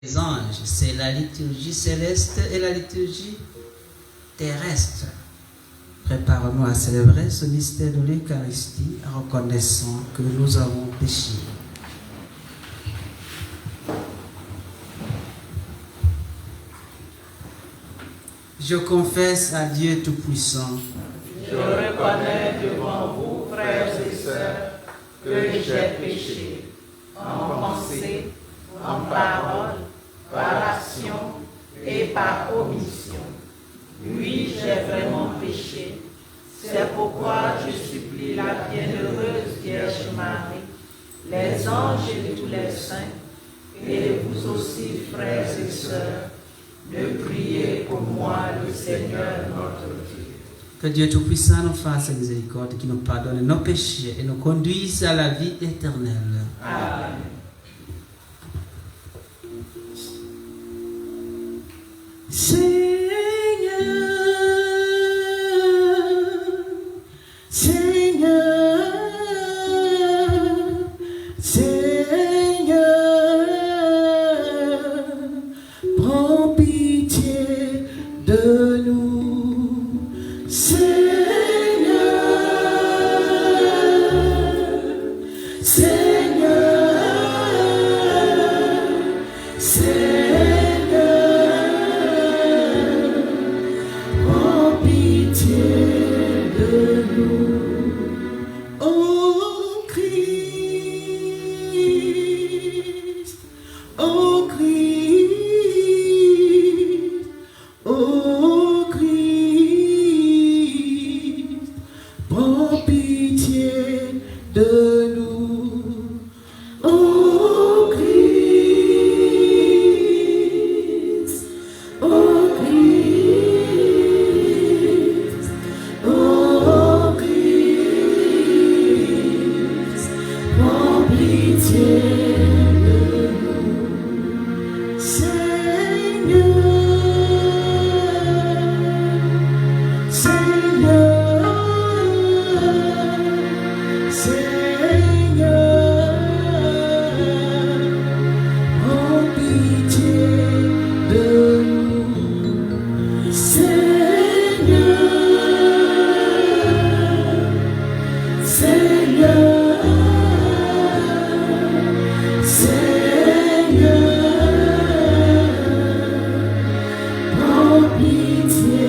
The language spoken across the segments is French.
Les anges, c'est la liturgie céleste et la liturgie terrestre. Préparons-nous à célébrer ce mystère de l'Eucharistie en reconnaissant que nous avons péché. Je confesse à Dieu Tout-Puissant. Je reconnais devant vous, frères et sœurs, que j'ai péché en pensée, en parole, par action et par omission. Oui, j'ai vraiment péché. C'est pourquoi je supplie la bienheureuse Vierge Marie, les anges et tous les saints, et vous aussi, frères et sœurs, de prier pour moi, le Seigneur notre Dieu. Que Dieu Tout-Puissant nous fasse miséricorde, qui nous pardonne nos péchés et nous conduise à la vie éternelle. Amen. Seigneur, Seigneur, Seigneur, prends pitié de nous. Seigneur, Seigneur, Seigneur, prends pitié de nous. Ô Christ, ô Christ, ô Christ, prends pitié de nous. Ô Christ, ô Christ, ô Christ, prends pitié de nous. Seigneur, Seigneur, Seigneur, prends pitié de nous. Seigneur, Seigneur, Seigneur, prends pitié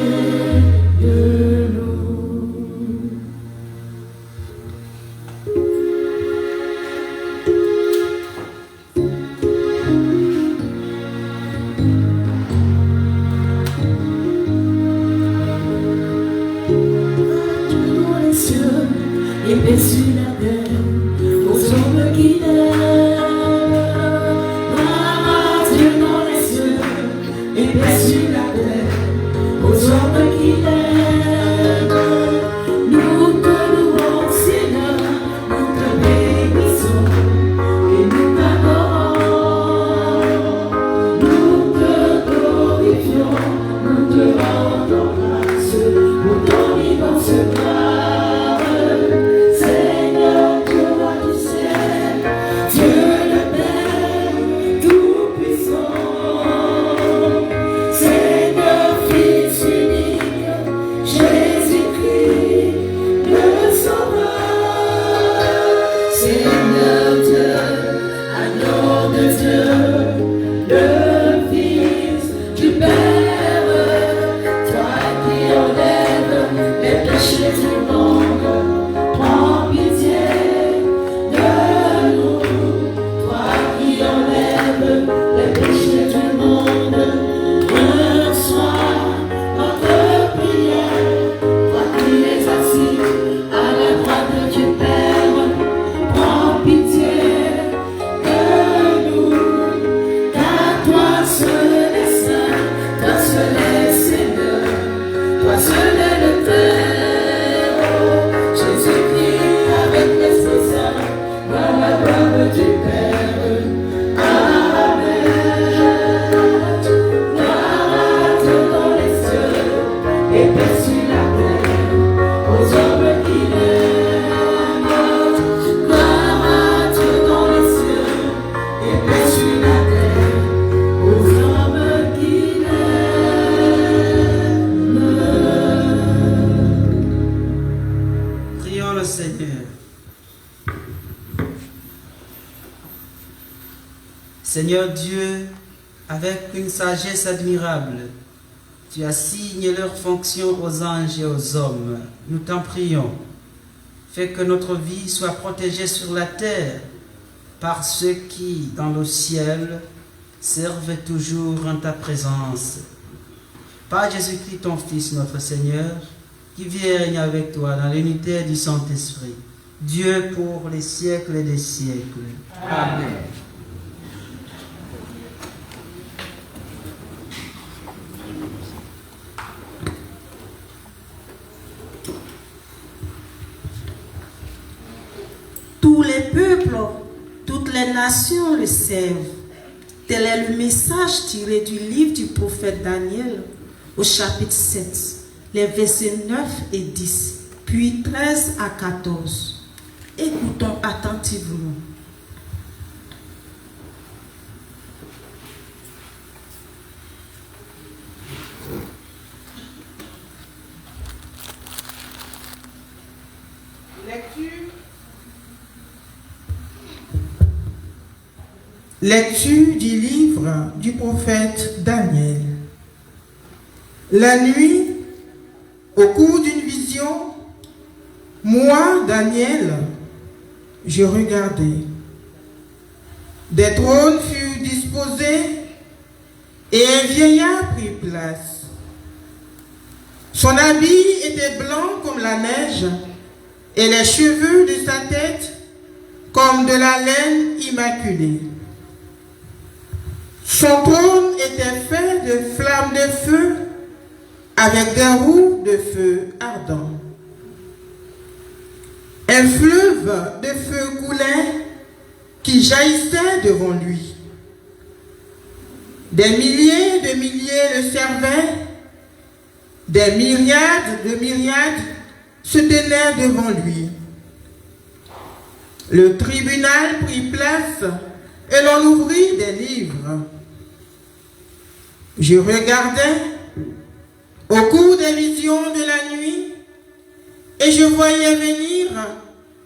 de nous. Dieu dans les cieux et paix sur la terre, aux hommes qui l'aiment. Gloire à Dieu dans les cieux et paix sur la terre, aux hommes qui l'aiment. Nous te louons, Seigneur, nous te bénissons et nous t'adorons. Nous te glorifions, nous te rendons grâce pour ton immense gloire. Seigneur, Dieu roi du ciel, Dieu le Père Tout-Puissant. Seigneur, Fils unique, Jésus-Christ, le Sauveur. Seigneur Dieu, agneau de Dieu, le Fils du Père, toi qui enlèves les péchés du monde, prends pitié de nous. Toi qui enlèves les péchés du monde, reçois notre prière. Toi qui es assis à la droite du Père, prends pitié de nous. Car toi seul est saint, toi seul est Seigneur, toi seul est le Père. Oh, Jésus-Christ avec l'Esprit Saint, dans la gloire du Père. Amen. Seigneur Dieu, avec une sagesse admirable, tu assignes leurs fonctions aux anges et aux hommes. Nous t'en prions. Fais que notre vie soit protégée sur la terre par ceux qui, dans le ciel, servent toujours en ta présence. Par Jésus-Christ, ton Fils, notre Seigneur, qui vit et règne avec toi dans l'unité du Saint-Esprit, Dieu pour les siècles des siècles. Amen. Tous les peuples, toutes les nations le servent. Tel est le message tiré du livre du prophète Daniel au chapitre 7, les versets 9 et 10, puis 13 à 14. Écoutons attentivement. Lecture du livre du prophète Daniel. La nuit, au cours d'une vision, moi, Daniel, je regardais. Des trônes furent disposés et un vieillard prit place. Son habit était blanc comme la neige et les cheveux de sa tête comme de la laine immaculée. Son trône était fait de flammes de feu avec des roues de feu ardent. Un fleuve de feu coulait qui jaillissait devant lui. Des milliers de milliers le servaient, des myriades de myriades se tenaient devant lui. Le tribunal prit place et l'on ouvrit des livres. Je regardais au cours des visions de la nuit et je voyais venir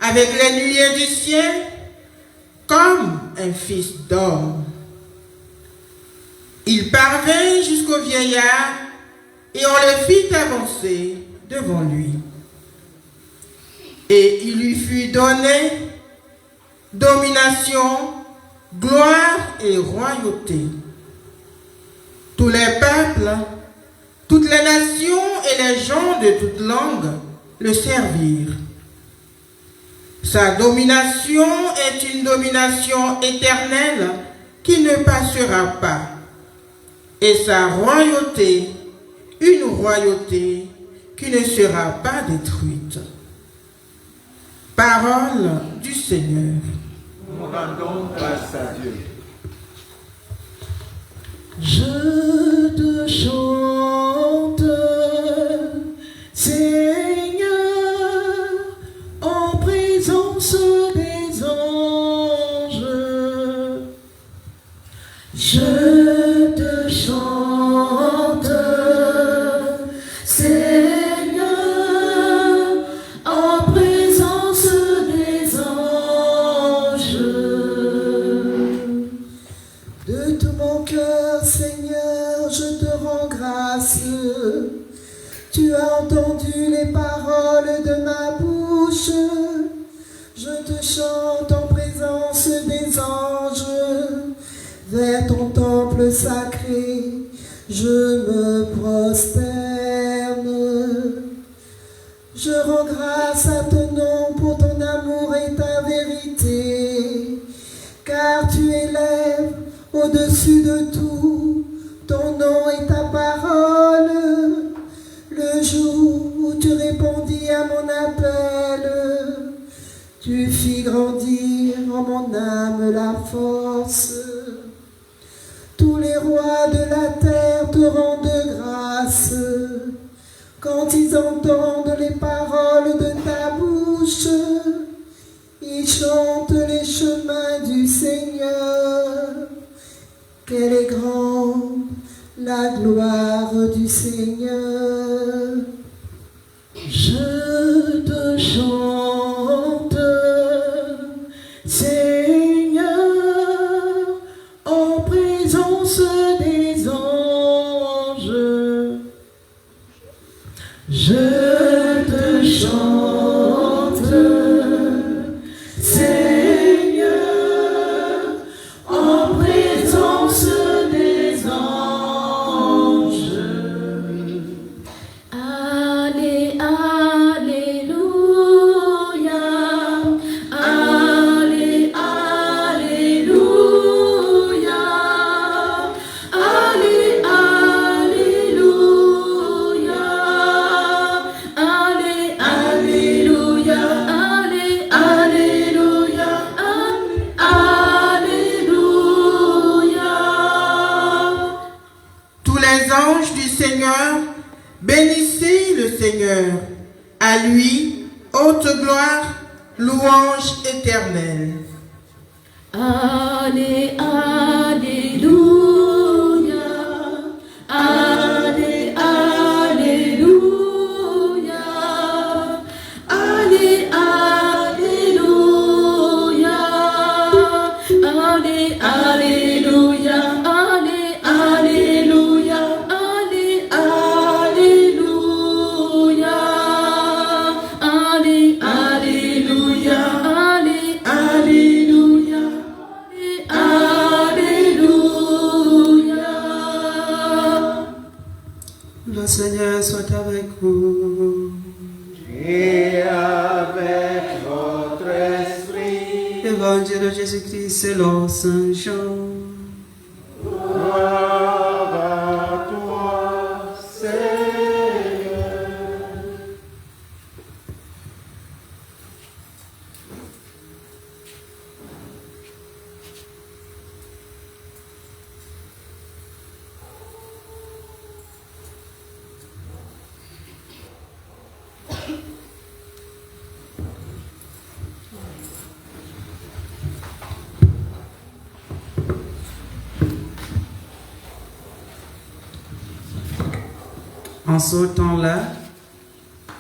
avec les nuées du ciel comme un fils d'homme. Il parvint jusqu'au vieillard et on le fit avancer devant lui. Et il lui fut donné domination, gloire et royauté. Tous les peuples, toutes les nations et les gens de toutes langues le servirent. Sa domination est une domination éternelle qui ne passera pas, et sa royauté, une royauté qui ne sera pas détruite. Parole du Seigneur. Nous rendons grâce à Dieu. Je te chante, Seigneur, en présence des anges. Je te chante, Seigneur, en présence des anges. De tout mon cœur, Seigneur, je te rends grâce. Tu as entendu les paroles de ma bouche. Je te chante en présence des anges. Vers ton temple sacré, je me prosterne. Je rends grâce à ton nom pour ton amour et ta vérité, car tu élèves au-dessus de tout ton nom et ta parole. Le jour où tu répondis à mon appel, tu fis grandir en mon âme la force. Tous les rois de la terre te rendent grâce quand ils entendent les paroles de ta bouche. Ils chantent les chemins du Seigneur. Quelle est grande la gloire du Seigneur. Je te chante, Seigneur, en présence des anges, je te chante, Seigneur, en présence des anges. Allez, alléluia, allez, alléluia, allez, alléluia, allez, alléluia, allez, alléluia, alléluia. Tous les anges du Seigneur, bénissez le Seigneur. À lui, haute gloire, louange éternelle. Allez, alléluia, allez, alléluia, allez, alléluia, allez, alléluia, allez, alléluia, allez, alléluia, allez, alléluia, allez, alléluia, alléluia. Le Seigneur soit avec vous. Et avec votre esprit, Évangile de Jésus-Christ selon Saint Jean. gloire à toi, Seigneur. En ce temps-là,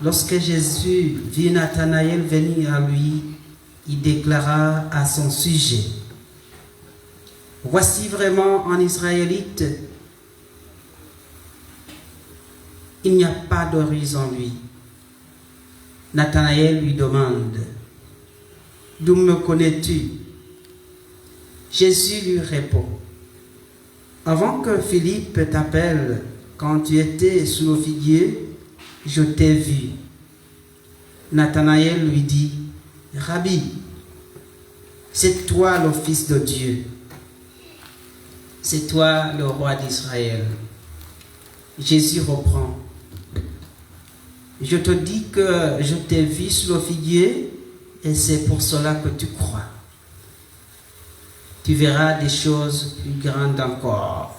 lorsque Jésus vit Nathanaël venir à lui, il déclara à son sujet: voici vraiment un Israélite, il n'y a pas d'origine en lui. Nathanaël lui demande: d'où me connais-tu? Jésus lui répond: avant que Philippe t'appelle, quand tu étais sous le figuier, je t'ai vu. Nathanaël lui dit: Rabbi, c'est toi le Fils de Dieu. C'est toi le roi d'Israël. Jésus reprend: je te dis que je t'ai vu sous le figuier et c'est pour cela que tu crois. Tu verras des choses plus grandes encore.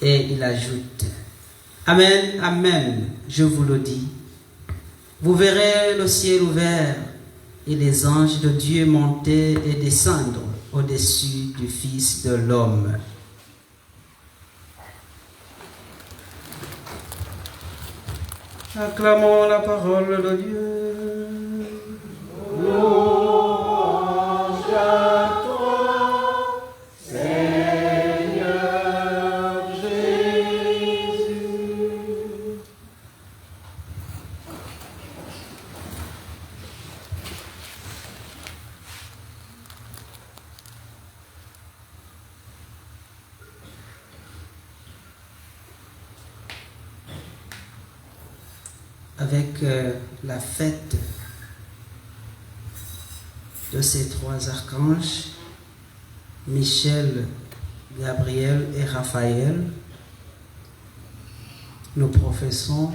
Et il ajoute: amen, amen, je vous le dis. Vous verrez le ciel ouvert et les anges de Dieu monter et descendre au-dessus du Fils de l'homme. Acclamons la parole de Dieu. Louange à toi, Seigneur Jésus. Avec la fête de ces trois archanges, Michel, Gabriel et Raphaël, nous professons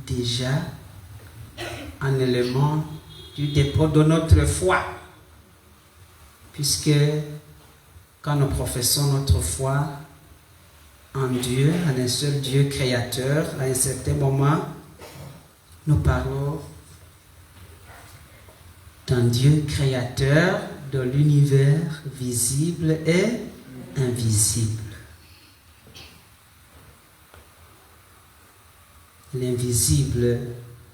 déjà un élément du dépôt de notre foi, puisque quand nous professons notre foi en Dieu, en un seul Dieu créateur, à un certain moment, nous parlons d'un Dieu créateur de l'univers visible et invisible. L'invisible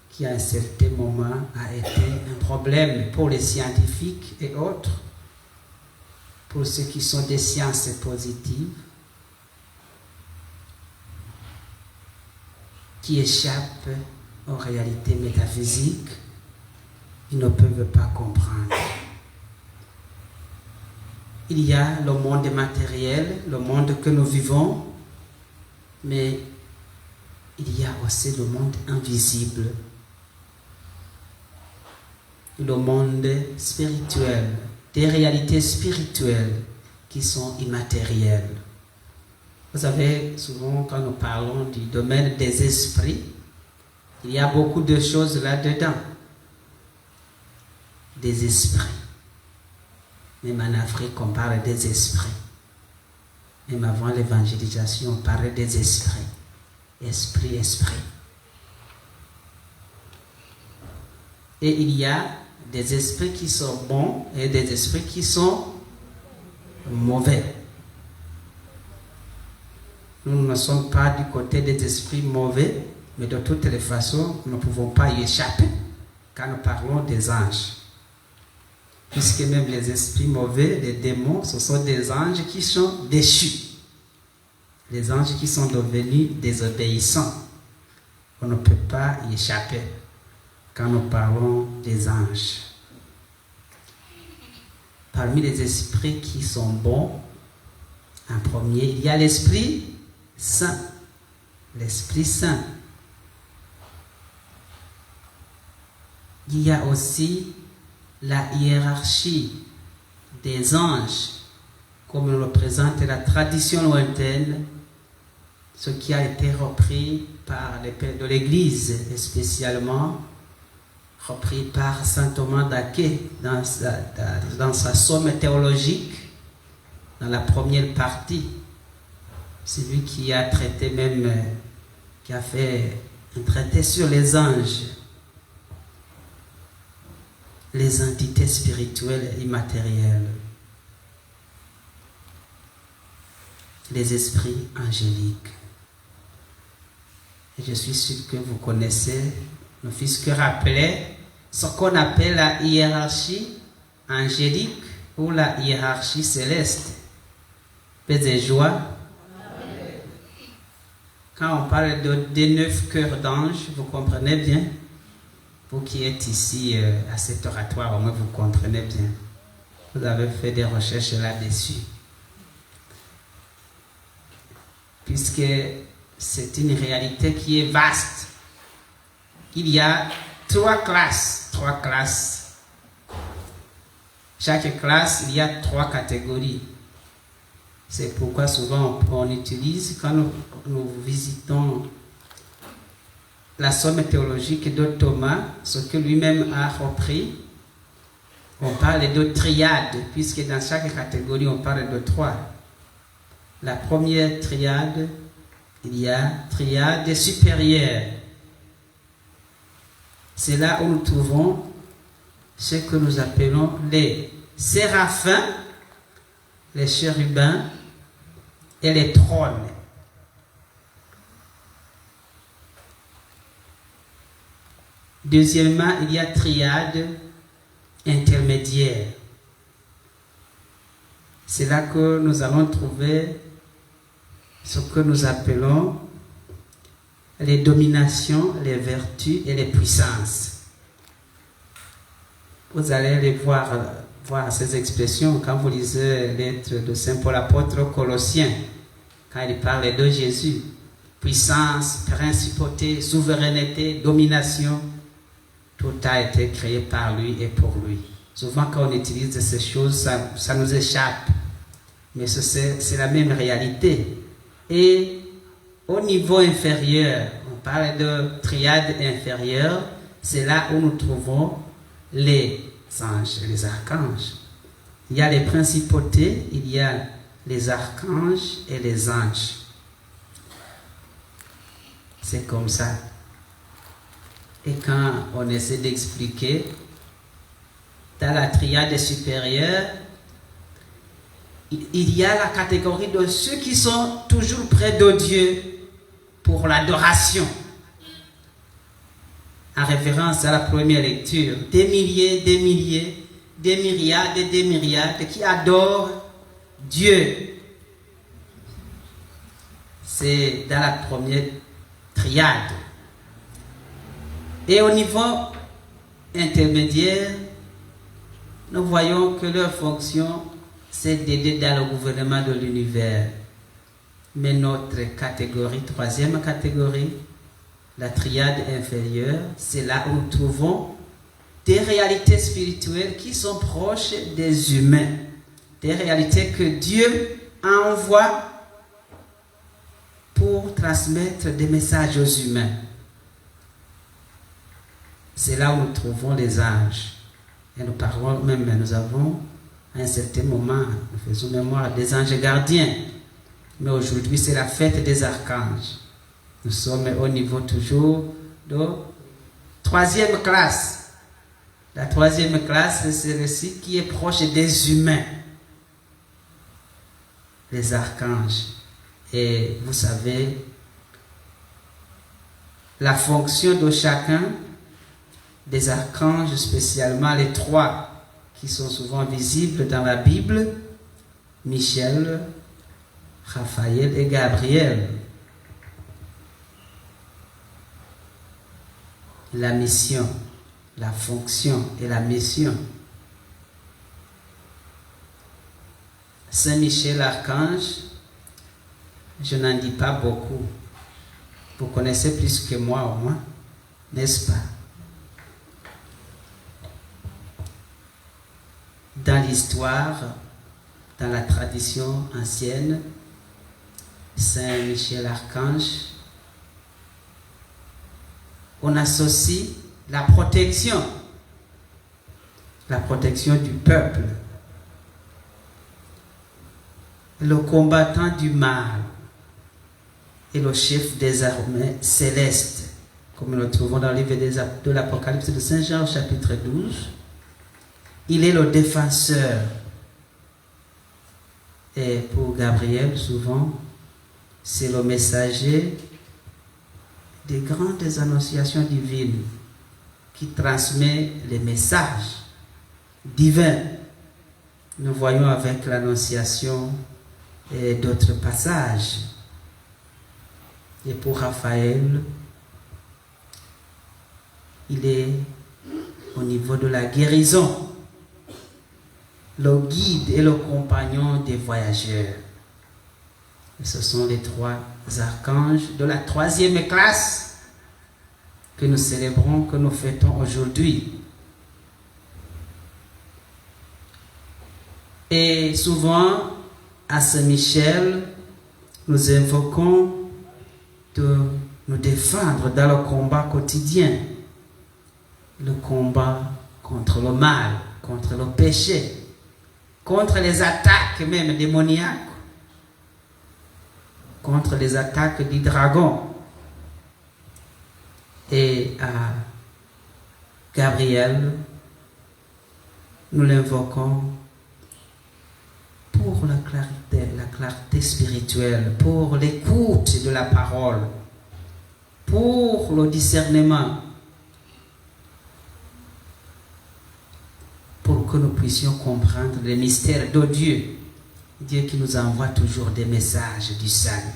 qui à un certain moment a été un problème pour les scientifiques et autres, pour ceux qui sont des sciences positives, qui échappent aux réalités métaphysiques, ils ne peuvent pas comprendre. Il y a le monde matériel, le monde que nous vivons, mais il y a aussi le monde invisible, le monde spirituel, des réalités spirituelles qui sont immatérielles. Vous savez, souvent quand nous parlons du domaine des esprits, il y a beaucoup de choses là-dedans. Des esprits. Même en Afrique, on parle des esprits. Même avant l'évangélisation, on parlait des esprits. Esprit. Et il y a des esprits qui sont bons et des esprits qui sont mauvais. Nous ne sommes pas du côté des esprits mauvais, mais de toutes les façons, nous ne pouvons pas y échapper quand nous parlons des anges. Puisque même les esprits mauvais, les démons, ce sont des anges qui sont déchus. Les anges qui sont devenus désobéissants. On ne peut pas y échapper quand nous parlons des anges. Parmi les esprits qui sont bons, en premier, il y a l'Esprit Saint. L'Esprit Saint. Il y a aussi la hiérarchie des anges, comme nous le présente la tradition lointaine, ce qui a été repris par les pères de l'Église, et spécialement repris par saint Thomas d'Aquin dans sa somme théologique, dans la première partie. C'est lui qui a traité même, qui a fait un traité sur les anges, les entités spirituelles et immatérielles, les esprits angéliques. Et je suis sûr que vous connaissez, ne fût-ce que rappeler ce qu'on appelle la hiérarchie angélique ou la hiérarchie céleste. Paix et joie. Quand on parle des 9 cœurs d'anges, vous comprenez bien? Vous qui êtes ici à cet oratoire, au moins vous comprenez bien. Vous avez fait des recherches là-dessus. Puisque c'est une réalité qui est vaste. Il y a 3 classes. Chaque classe, il y a 3 catégories. C'est pourquoi souvent on utilise, quand nous visitons la somme théologique de Thomas, ce que lui-même a repris, on parle de triade, puisque dans chaque catégorie on parle de 3. La première triade, il y a triade supérieure. C'est là où nous trouvons ce que nous appelons les séraphins, les chérubins et les trônes. Deuxièmement, il y a triade intermédiaire. C'est là que nous allons trouver ce que nous appelons les dominations, les vertus et les puissances. Vous allez les voir ces expressions quand vous lisez les lettres de Saint Paul apôtre aux Colossiens, quand il parle de Jésus. Puissance, principauté, souveraineté, domination, tout a été créé par lui et pour lui. Souvent quand on utilise ces choses, ça nous échappe. Mais c'est la même réalité. Et au niveau inférieur, on parle de triade inférieure, c'est là où nous trouvons les anges, les archanges. Il y a les principautés, il y a les archanges et les anges. C'est comme ça. Et quand on essaie d'expliquer, dans la triade supérieure, il y a la catégorie de ceux qui sont toujours près de Dieu pour l'adoration. En référence à la première lecture, des milliers, des myriades et des myriades qui adorent Dieu. C'est dans la première triade. Et au niveau intermédiaire, nous voyons que leur fonction, c'est d'aider dans le gouvernement de l'univers. Mais notre catégorie, troisième catégorie, la triade inférieure, c'est là où nous trouvons des réalités spirituelles qui sont proches des humains. Des réalités que Dieu envoie pour transmettre des messages aux humains. C'est là où nous trouvons les anges. Et nous parlons même, nous avons à un certain moment, nous faisons mémoire des anges gardiens. Mais aujourd'hui, c'est la fête des archanges. Nous sommes au niveau toujours de troisième classe. La troisième classe, c'est celle qui est proche des humains. Les archanges. Et vous savez, la fonction de chacun des archanges, spécialement les trois qui sont souvent visibles dans la Bible, Michel, Raphaël et Gabriel. La mission, la fonction et la mission. Saint Michel Archange, je n'en dis pas beaucoup. Vous connaissez plus que moi au moins, n'est-ce pas? Dans l'histoire, dans la tradition ancienne, Saint Michel Archange, on associe la protection du peuple, le combattant du mal et le chef des armées célestes, comme nous le trouvons dans le livre de l'Apocalypse de Saint Jean, chapitre 12. Il est le défenseur. Et pour Gabriel, souvent, c'est le messager des grandes annonciations divines qui transmet les messages divins. Nous voyons avec l'annonciation et d'autres passages. Et pour Raphaël, il est au niveau de la guérison, le guide et le compagnon des voyageurs. Et ce sont les trois archanges de la troisième classe que nous célébrons, que nous fêtons aujourd'hui. Et souvent, à Saint-Michel, nous invoquons de nous défendre dans le combat quotidien, le combat contre le mal, contre le péché, contre les attaques même démoniaques, contre les attaques du dragon. Et à Gabriel, nous l'invoquons pour la clarté spirituelle, pour l'écoute de la parole, pour le discernement, pour que nous puissions comprendre les mystères de Dieu. Dieu qui nous envoie toujours des messages du salut.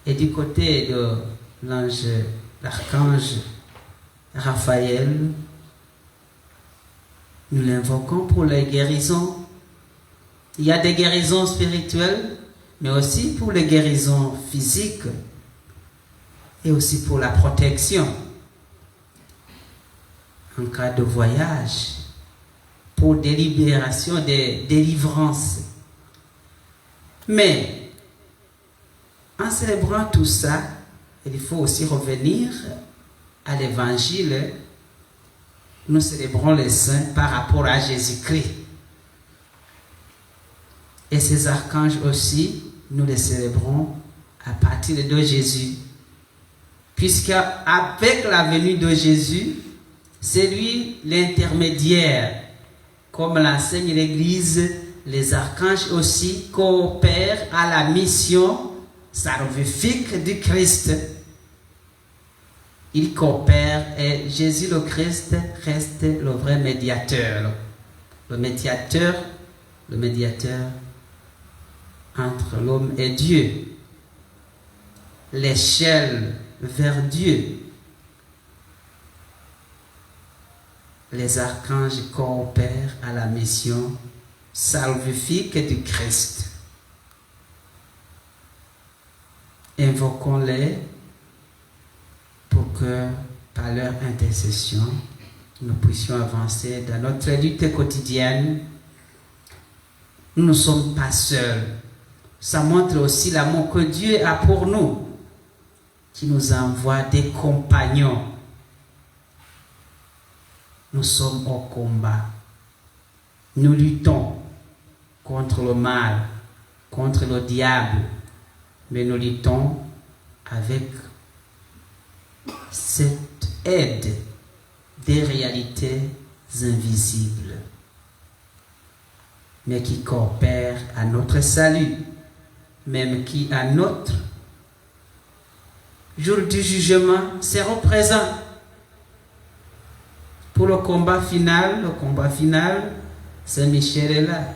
Et du côté de l'archange Raphaël, nous l'invoquons pour les guérisons. Il y a des guérisons spirituelles, mais aussi pour les guérisons physiques et aussi pour la protection en cas de voyage, pour des libérations, des délivrances. Mais en célébrant tout ça, il faut aussi revenir à l'évangile. Nous célébrons les saints par rapport à Jésus-Christ. Et ces archanges aussi, nous les célébrons à partir de Jésus. Puisque avec la venue de Jésus, c'est lui l'intermédiaire. Comme l'enseigne l'Église, les archanges aussi coopèrent à la mission salvifique du Christ. Ils coopèrent et Jésus le Christ reste le vrai médiateur. Le médiateur entre l'homme et Dieu. L'échelle vers Dieu les archanges coopèrent à la mission salvifique du Christ. Invoquons-les pour que, par leur intercession, nous puissions avancer dans notre lutte quotidienne. Nous ne sommes pas seuls. Ça montre aussi l'amour que Dieu a pour nous, qui nous envoie des compagnons. Nous sommes au combat. Nous luttons contre le mal, contre le diable, mais nous luttons avec cette aide des réalités invisibles, mais qui coopèrent à notre salut, même qui à notre jour du jugement seront présents pour le combat final. Le combat final, Saint-Michel est là,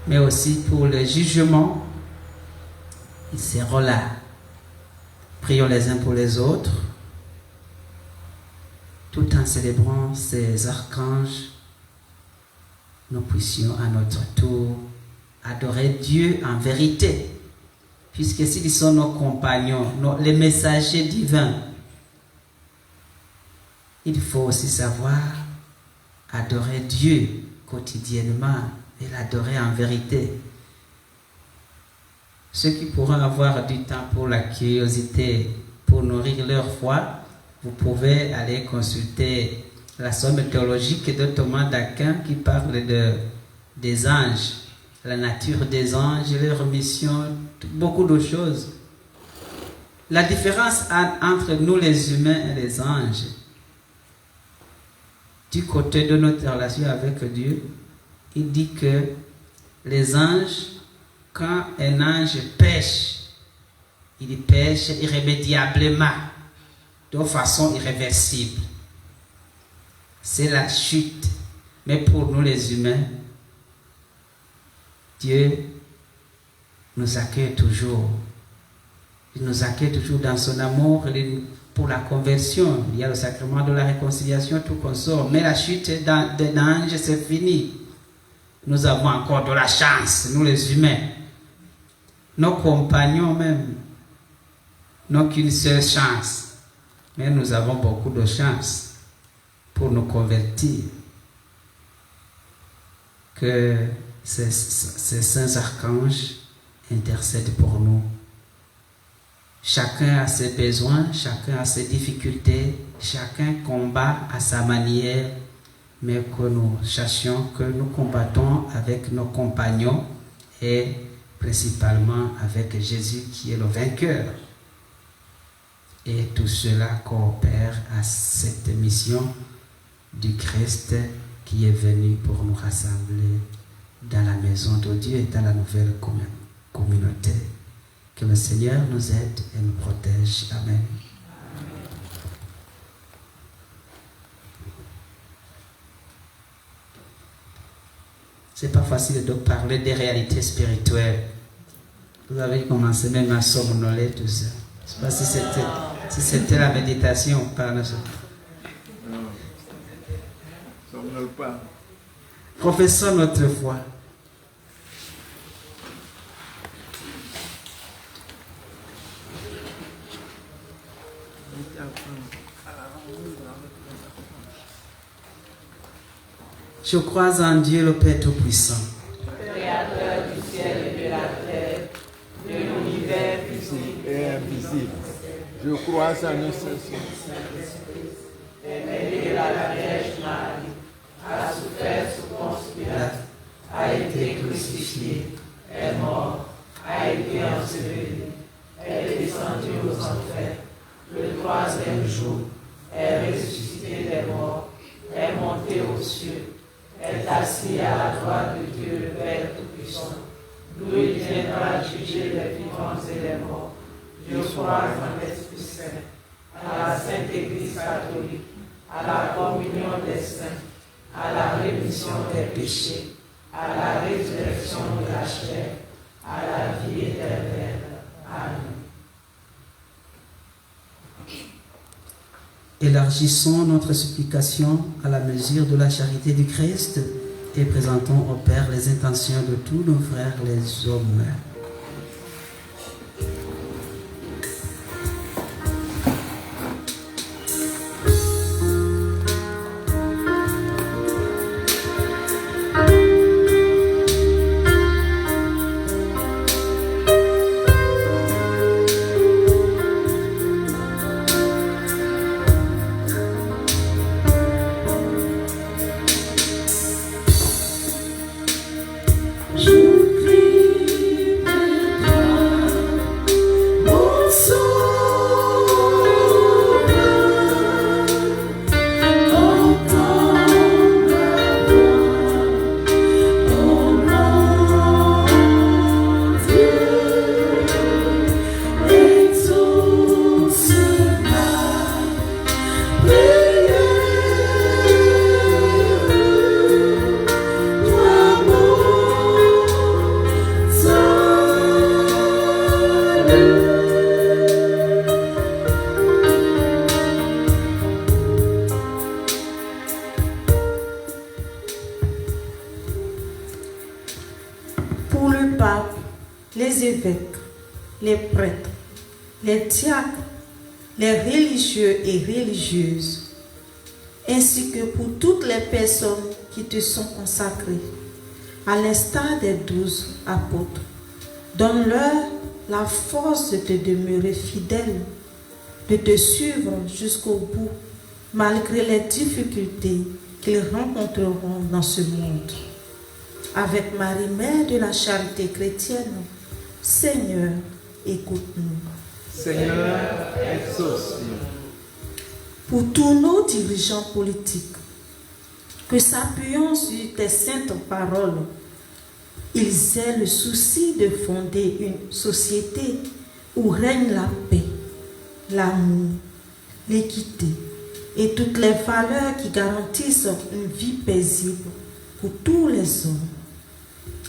mais aussi pour le jugement, ils seront là. Prions les uns pour les autres, tout en célébrant ces archanges. Nous puissions à notre tour adorer Dieu en vérité, puisque s'ils sont nos compagnons, les messagers divins, il faut aussi savoir adorer Dieu quotidiennement et l'adorer en vérité. Ceux qui pourront avoir du temps pour la curiosité, pour nourrir leur foi, vous pouvez aller consulter la somme théologique de Thomas d'Aquin qui parle des anges, la nature des anges, leur mission, beaucoup de choses. La différence entre nous les humains et les anges, du côté de notre relation avec Dieu, il dit que les anges, quand un ange pêche, il pêche irrémédiablement, de façon irréversible. C'est la chute. Mais pour nous les humains, Dieu nous accueille toujours. Il nous accueille toujours dans son amour pour la conversion. Il y a le sacrement de la réconciliation, tout consort. Mais la chute d'un ange, c'est fini. Nous avons encore de la chance, nous les humains. Nos compagnons même n'ont qu'une seule chance. Mais nous avons beaucoup de chance pour nous convertir. Que ces saints archanges intercèdent pour nous. Chacun a ses besoins, chacun a ses difficultés, chacun combat à sa manière, mais que nous cherchions, que nous combattons avec nos compagnons et principalement avec Jésus qui est le vainqueur. Et tout cela coopère à cette mission du Christ qui est venu pour nous rassembler dans la maison de Dieu et dans la nouvelle communauté. Que le Seigneur nous aide et nous protège. Amen. C'est pas facile de parler des réalités spirituelles. Vous avez commencé même à somnoler tout ça. Je ne sais pas si c'était la méditation ou pas. Non, somnole pas. Professons notre foi. Je crois en Dieu le Père Tout-Puissant, Créateur du ciel et de la terre, de l'univers visible et invisible. Je crois en un seul Aimé de la Vierge Marie, a souffert sous Ponce Pilate, a été crucifié, est mort, a été enseveli, est descendu aux enfers. Le troisième jour, est ressuscité des morts, est monté aux cieux, est assis à la droite de Dieu le Père Tout-Puissant, d'où il viendra juger les vivants et les morts. Je crois en l'Esprit Saint, à la Sainte Église catholique, à la communion des saints, à la rémission des péchés, à la résurrection de la chair, à la vie éternelle. Amen. Élargissons notre supplication à la mesure de la charité du Christ et présentons au Père les intentions de tous nos frères les hommes. Pour le pape, les évêques, les prêtres, les diacres, les religieux et religieuses, ainsi que pour toutes les personnes qui te sont consacrées, à l'instar des 12 apôtres, donne-leur la force de te demeurer fidèle, de te suivre jusqu'au bout, malgré les difficultés qu'ils rencontreront dans ce monde. Avec Marie, Mère de la charité chrétienne, Seigneur, écoute-nous. Seigneur, exauce-nous. Pour tous nos dirigeants politiques, que s'appuyant sur tes saintes paroles, ils aient le souci de fonder une société où règne la paix, l'amour, l'équité et toutes les valeurs qui garantissent une vie paisible pour tous les hommes.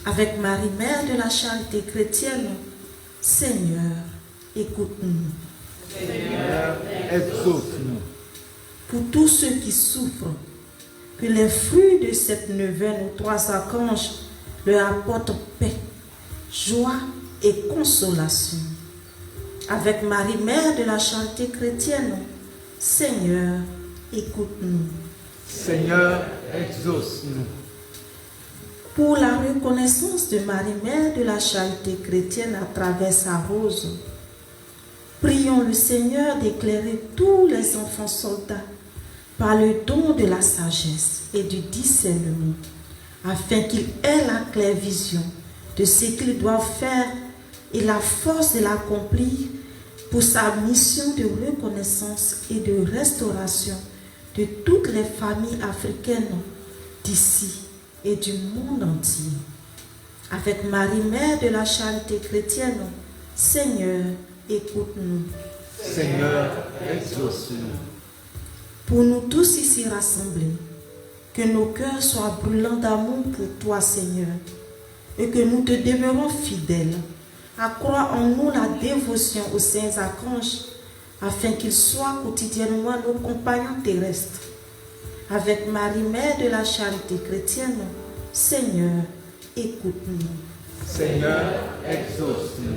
Avec Marie, Mère de la charité chrétienne, Seigneur, écoute-nous. Seigneur, exauce-nous. Pour tous ceux qui souffrent, que les fruits de cette neuvaine aux 3 archanges leur apportent paix, joie et consolation. Avec Marie, Mère de la charité chrétienne, Seigneur, écoute-nous. Seigneur, exauce-nous. Pour la reconnaissance de Marie, Mère de la charité chrétienne à travers sa rose, prions le Seigneur d'éclairer tous les enfants soldats par le don de la sagesse et du discernement, afin qu'ils aient la claire vision de ce qu'ils doivent faire et la force de l'accomplir pour sa mission de reconnaissance et de restauration de toutes les familles africaines d'ici et du monde entier. Avec Marie, Mère de la charité chrétienne, Seigneur, écoute-nous. Seigneur, exauce-nous. Pour nous tous ici rassemblés, que nos cœurs soient brûlants d'amour pour toi, Seigneur, et que nous te demeurons fidèles, à croire en nous la dévotion aux saints archanges, afin qu'ils soient quotidiennement nos compagnons terrestres. Avec Marie, Mère de la charité chrétienne, Seigneur, écoute-nous. Seigneur, exauce-nous.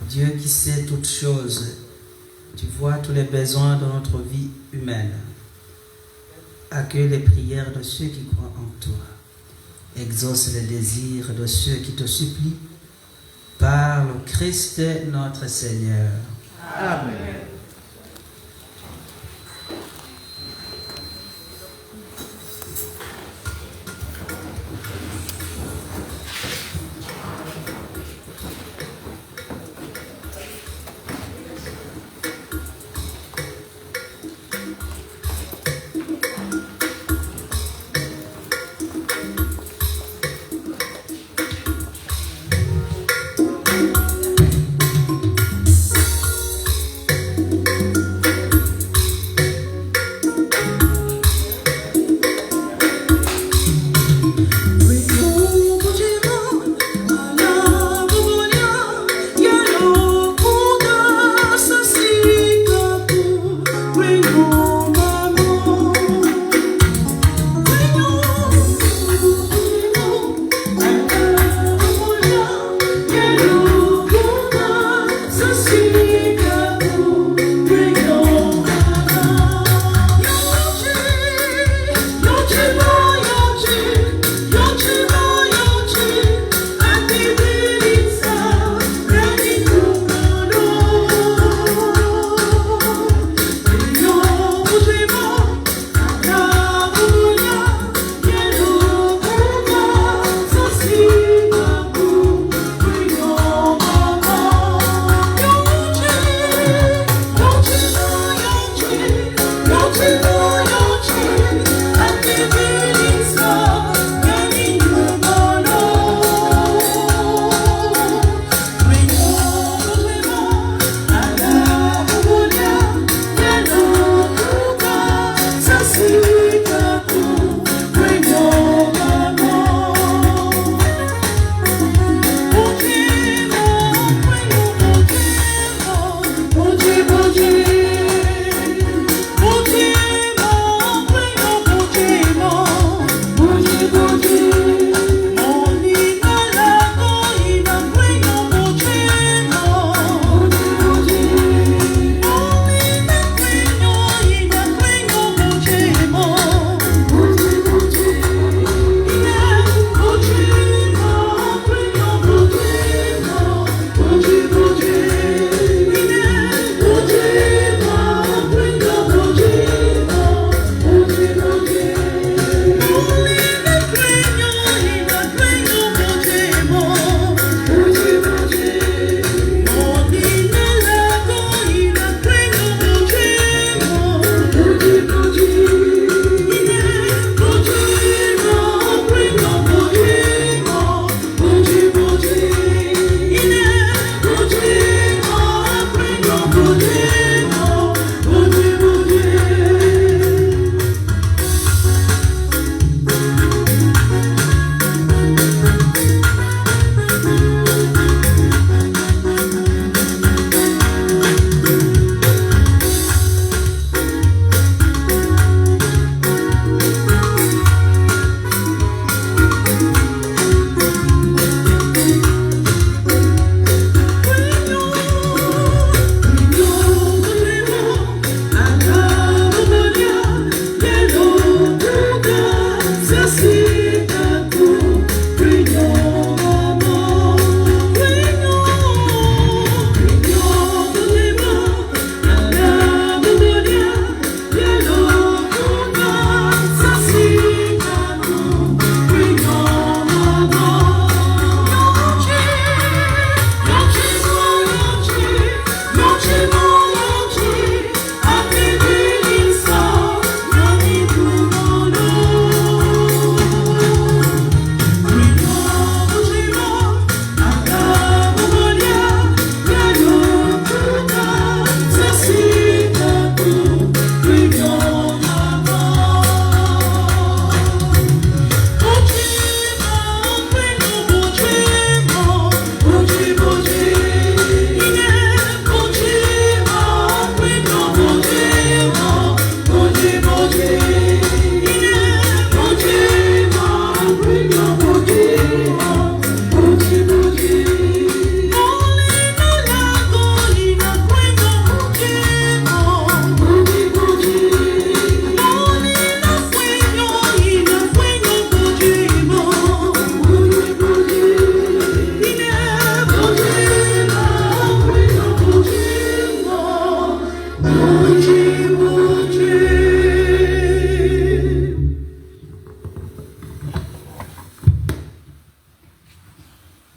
Dieu qui sait toutes choses, tu vois tous les besoins de notre vie humaine. Accueille les prières de ceux qui croient en toi. Exauce les désirs de ceux qui te supplient. Par le Christ notre Seigneur. Amen.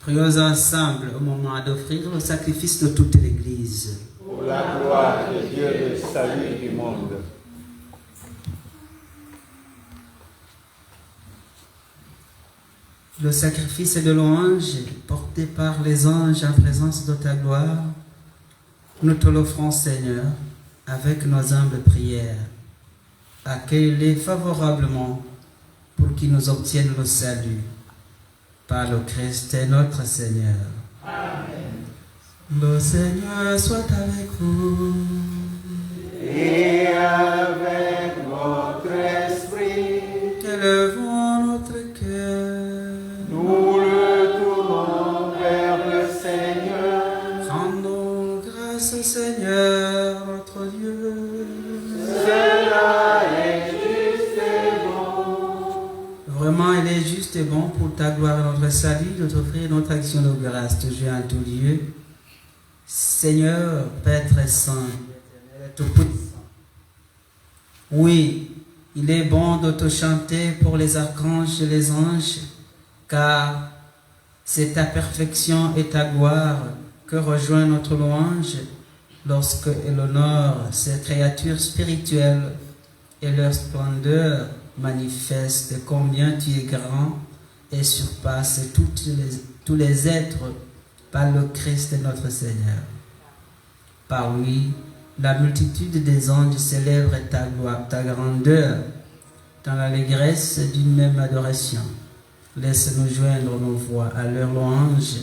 Prions ensemble au moment d'offrir le sacrifice de toute l'Église. Pour la gloire de Dieu et le salut du monde. Le sacrifice de louange porté par les anges en présence de ta gloire, nous te l'offrons, Seigneur, avec nos humbles prières. Accueille-les favorablement pour qu'ils nous obtiennent le salut. Par le Christ notre Seigneur. Amen. Le Seigneur soit avec vous. Et avec votre esprit, Élevons notre cœur. nous le tournons vers le Seigneur. Rendons grâce au Seigneur notre Dieu. Cela est juste et bon. Vraiment, il est juste et bon pour ta gloire et notre salut de t'offrir notre action de grâce toujours en tout lieu. Seigneur, Père très saint, éternel et tout-puissant. Oui, il est bon de te chanter pour les archanges et les anges, car c'est ta perfection et ta gloire que rejoint notre louange lorsque elle honore ces créatures spirituelles et leur splendeur manifeste combien tu es grand et surpasse tous les êtres par le Christ notre Seigneur. Par lui, la multitude des anges célèbre ta gloire, ta grandeur, dans l'allégresse d'une même adoration. Laisse-nous joindre nos voix à leur louange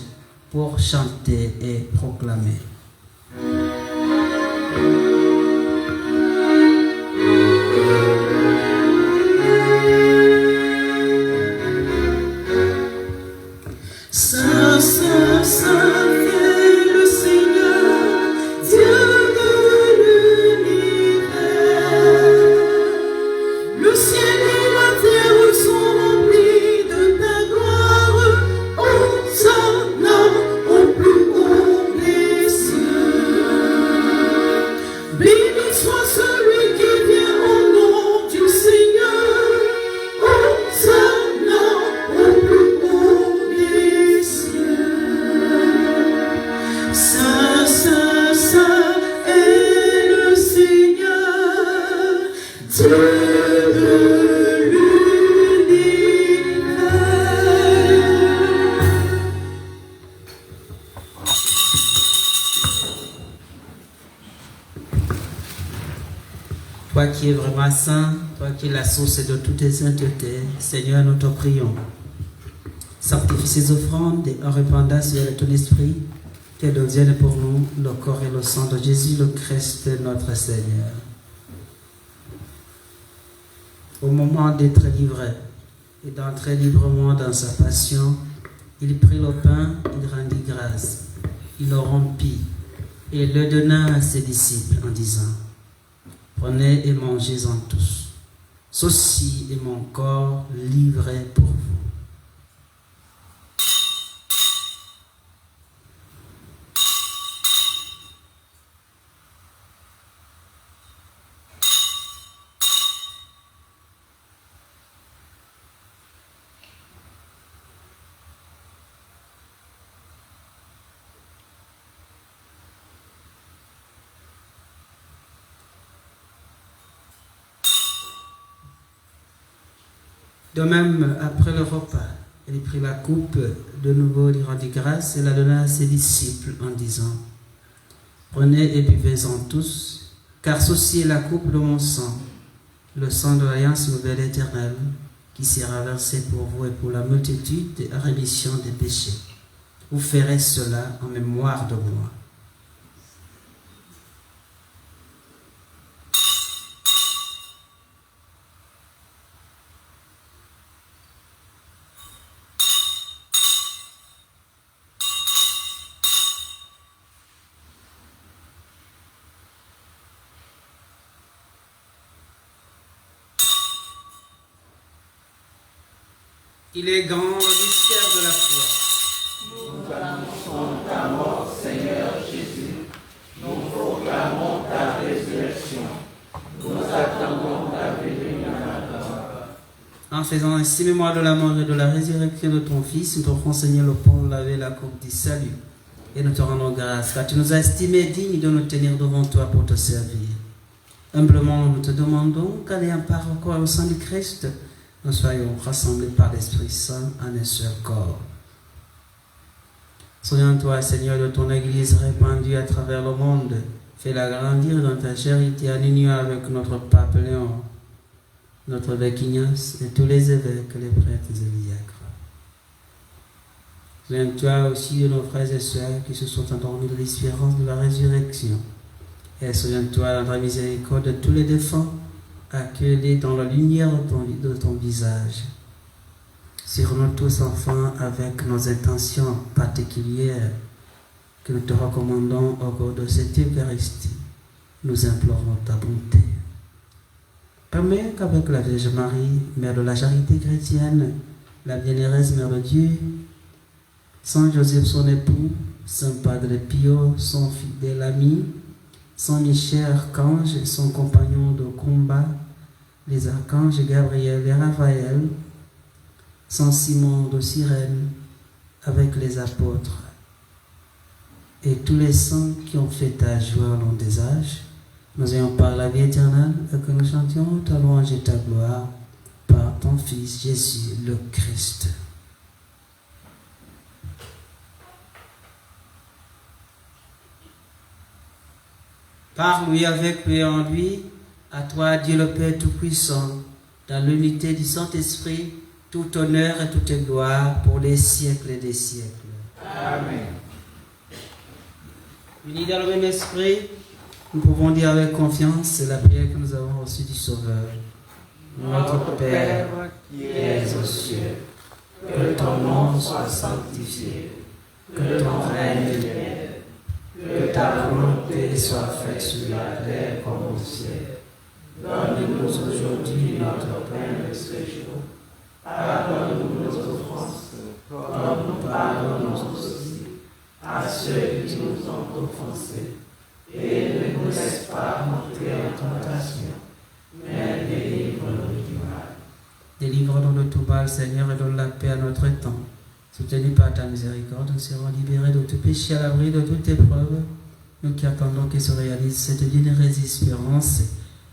pour chanter et proclamer. Saint, Saint, Saint est le Seigneur, Dieu de l'univers. Le ciel et la terre sont remplis de ta gloire. Hosanna au plus haut des cieux. Béni soit celui qui vient au nom du Seigneur. Hosanna au plus haut des cieux. Saint, Saint, Saint est le Seigneur, Dieu de l'univers. Toi qui es vraiment saint, toi qui es la source de toutes les saintetés, Seigneur, nous te prions. Sanctifie ces offrandes et en répandant sur ton esprit, qu'elles deviennent pour nous le corps et le sang de Jésus, le Christ, notre Seigneur. Au moment d'être livré et d'entrer librement dans sa passion, il prit le pain, il rendit grâce, il le rompit et le donna à ses disciples en disant: prenez et mangez-en tous. Ceci est mon corps livré pour vous. De même, après le repas, il prit la coupe, de nouveau il rendit grâce et la donna à ses disciples en disant: prenez et buvez-en tous, car ceci est la coupe de mon sang, le sang de l'alliance nouvelle éternelle, qui sera versé pour vous et pour la multitude à rémission des péchés. Vous ferez cela en mémoire de moi. Il est grand le mystère de la foi. Nous annonçons ta mort, Seigneur Jésus. Nous proclamons ta résurrection. Nous attendons ta venue dans la gloire. En faisant ainsi mémoire de la mort et de la résurrection de ton Fils, nous t'offrons, Seigneur, le pain, laver la coupe du salut. Et nous te rendons grâce, car tu nous as estimés dignes de nous tenir devant toi pour te servir. Humblement, nous te demandons qu'en ayant part encore au sang du Christ, nous soyons rassemblés par l'Esprit Saint en un seul corps. Souviens-toi, Seigneur, de ton Église répandue à travers le monde. Fais-la grandir dans ta charité en union avec notre pape Léon, notre évêque Ignace et tous les évêques, les prêtres et les diacres. Souviens-toi aussi de nos frères et sœurs qui se sont endormis de l'espérance de la résurrection. Et souviens-toi dans ta miséricorde de tous les défunts, accueillis dans la lumière de ton visage. Sur nous tous, enfants, avec nos intentions particulières que nous te recommandons au cours de cette Eucharistie, nous implorons ta bonté. Permets qu'avec la Vierge Marie, Mère de la charité chrétienne, la bienheureuse Mère de Dieu, Saint Joseph son époux, Saint Padre Pio, son fidèle ami, Saint Michel archange, son compagnon de combat, les archanges Gabriel et Raphaël, Saint Simon de Cyrène, avec les apôtres, et tous les saints qui ont fait ta joie au long des âges, nous ayons par la vie éternelle et que nous chantions ta louange et ta gloire par ton Fils Jésus le Christ. Par lui, avec lui et en lui, à toi, Dieu le Père Tout-Puissant, dans l'unité du Saint-Esprit, tout honneur et toute gloire pour les siècles des siècles. Amen. Unis dans le même esprit, nous pouvons dire avec confiance la prière que nous avons reçue du Sauveur. Notre Père, qui es aux cieux, que ton nom soit sanctifié, que ton règne vienne, que ta volonté soit faite sur la terre comme au ciel. Donne-nous aujourd'hui notre pain de ce jour. Pardonne-nous nos offenses, comme nous pardonnons aussi à ceux qui nous ont offensés. Et ne nous laisse pas entrer en tentation, mais délivre-nous du mal. Délivre-nous de tout mal, Seigneur, et donne la paix à notre temps. Soutenus par ta miséricorde, nous serons libérés de tout péché à l'abri de toute épreuve. Nous qui attendons qu'il se réalise cette bienheureuse espérance,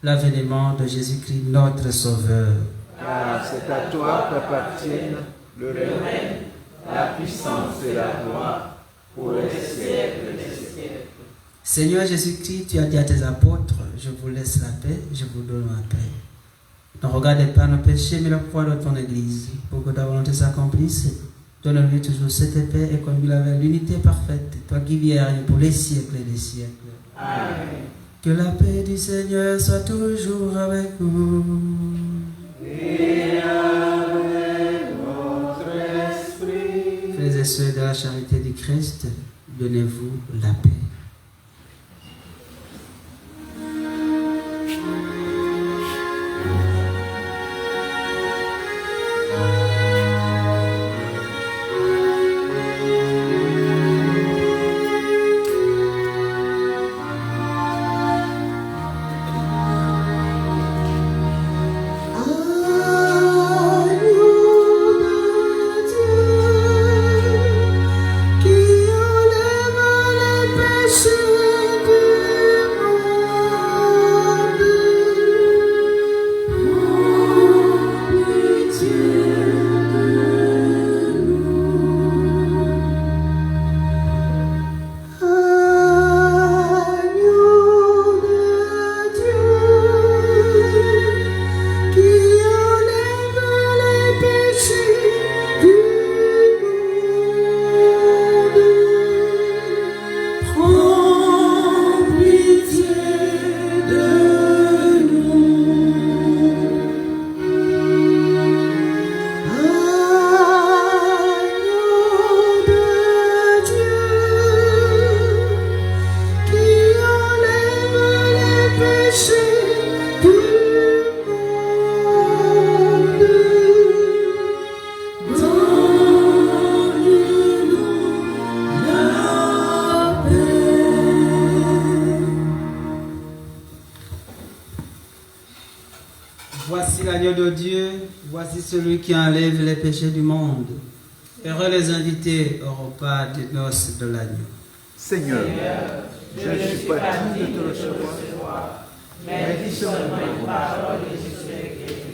l'avènement de Jésus-Christ, notre Sauveur. Car c'est à toi qu'appartiennent le règne, la puissance et la gloire pour les siècles des siècles. Seigneur Jésus-Christ, tu as dit à tes apôtres, je vous laisse la paix, je vous donne ma paix. Ne regardez pas nos péchés, mais le poids de ton Église, pour que ta volonté s'accomplisse. Donne-lui toujours cette paix et conduis-la vers l'unité parfaite, toi qui vis et règnes pour les siècles et les siècles. Amen. Que la paix du Seigneur soit toujours avec vous. Et avec votre esprit. Frères et sœurs de la charité du Christ, donnez-vous la paix. Voici celui qui enlève les péchés du monde. Heureux les invités au repas des noces de l'agneau. Seigneur, je ne suis pas digne de te recevoir, mais dis seulement une parole et je serai guéri.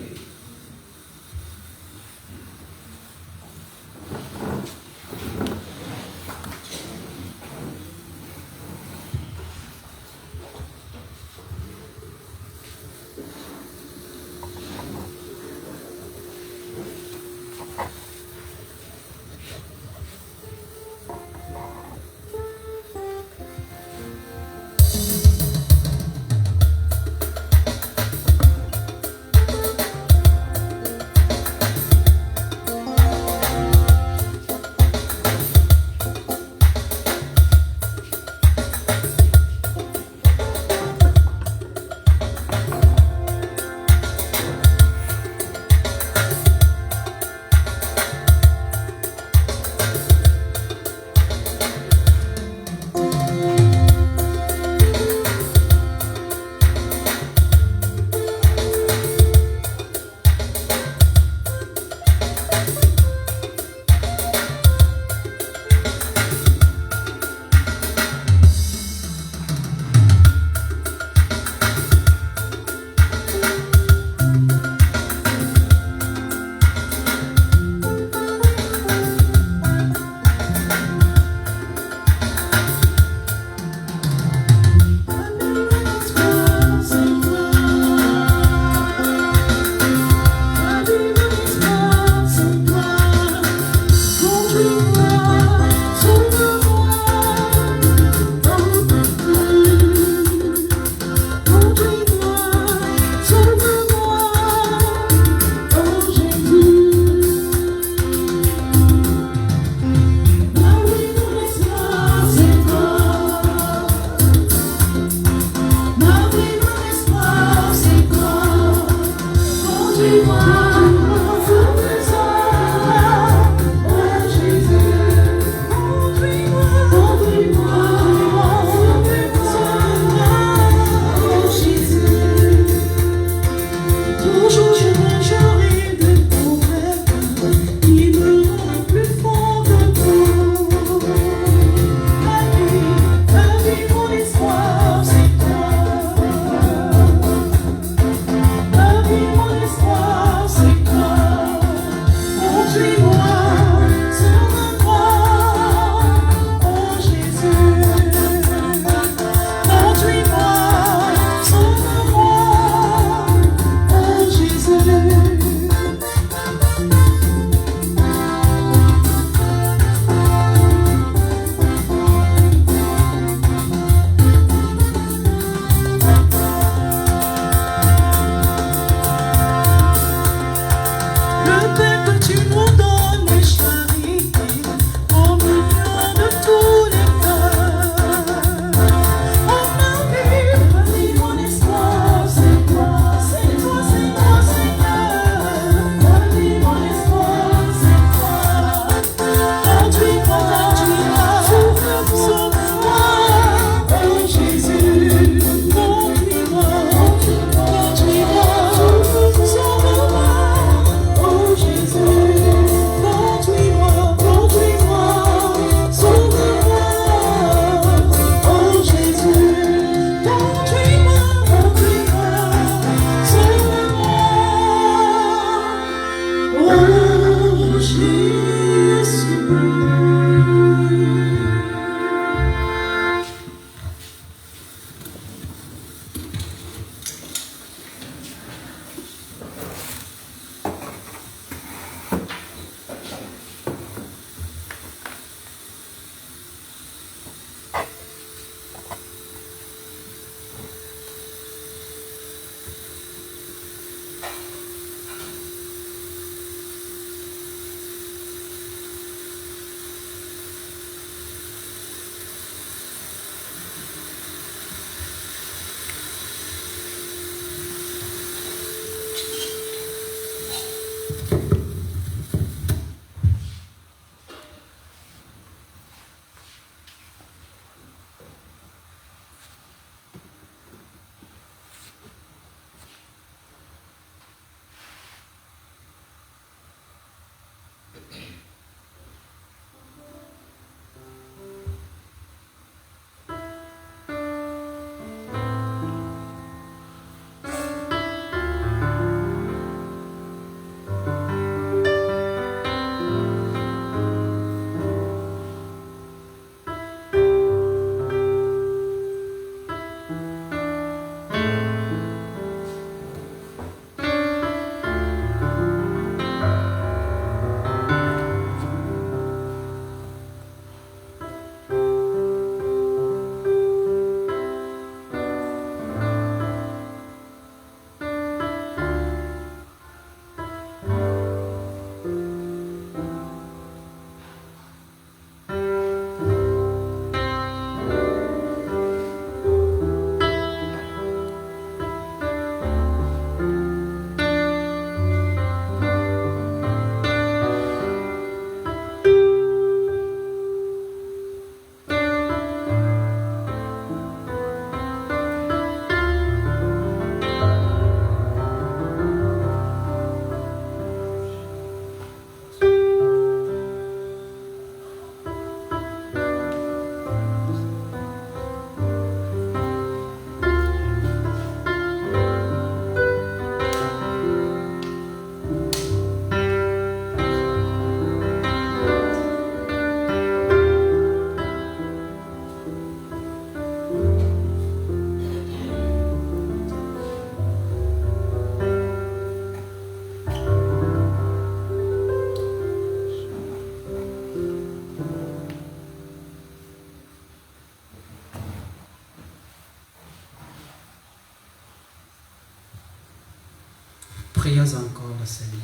Prions encore le Seigneur.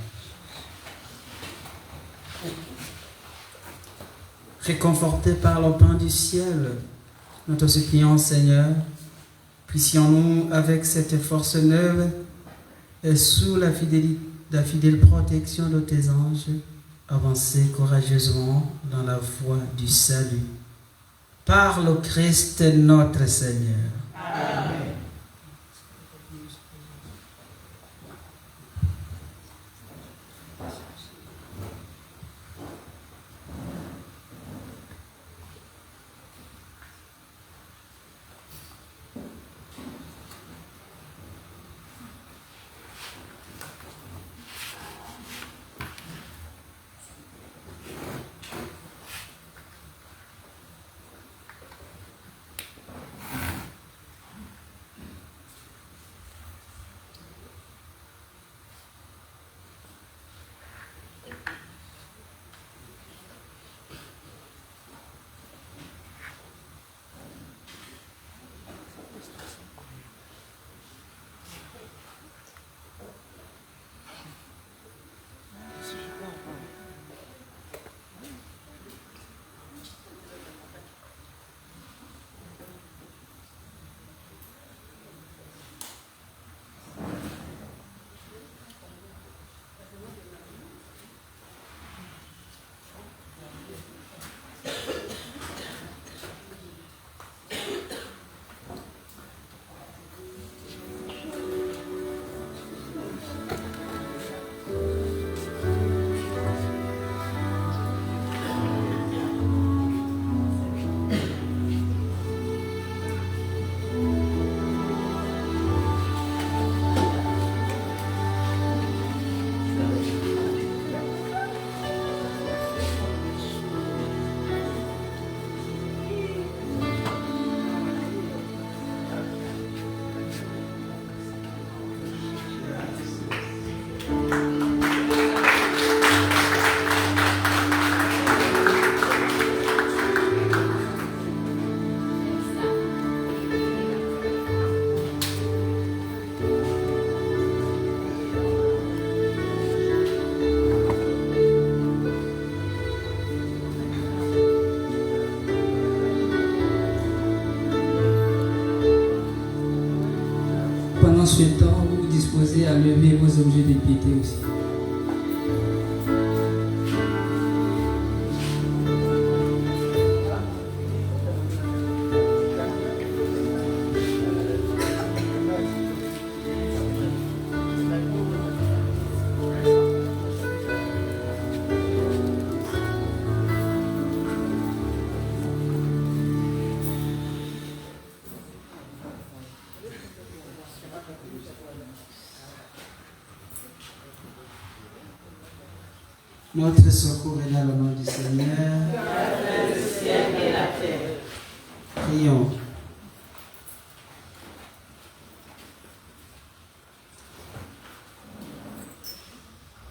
Réconfortés par le pain du ciel, nous te supplions, Seigneur, puissions-nous, avec cette force neuve et sous la fidèle protection de tes anges, avancer courageusement dans la voie du salut. Par le Christ notre Seigneur. Amen. Pendant ce temps, vous vous disposez à lever vos objets de piété aussi. Notre secours est dans le nom du Seigneur. Le ciel et la terre. Prions.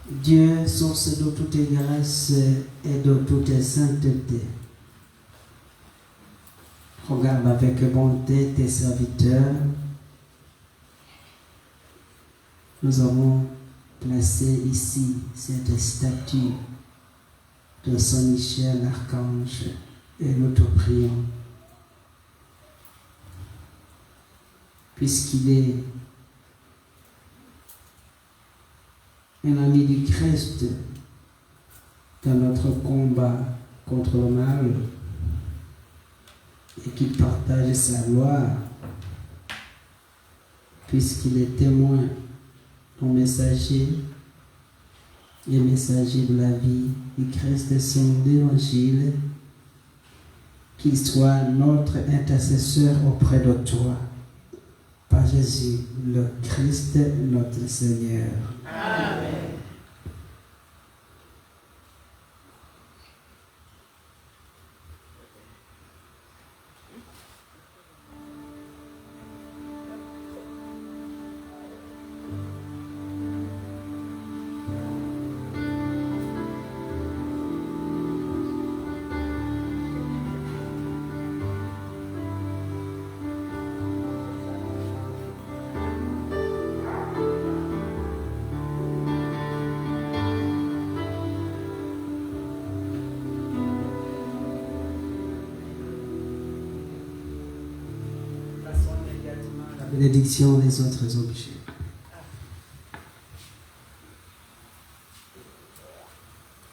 Dieu, source de toutes grâces et de toute sainteté, regarde avec bonté tes serviteurs. Nous avons placé ici cette statue de Saint Michel l'archange et nous te prions, puisqu'il est un ami du Christ dans notre combat contre le mal et qu'il partage sa gloire, puisqu'il est témoin, ton messager et messager de la vie du Christ et son évangile, qu'il soit notre intercesseur auprès de toi, par Jésus, le Christ, notre Seigneur. Amen. bénédiction des autres objets.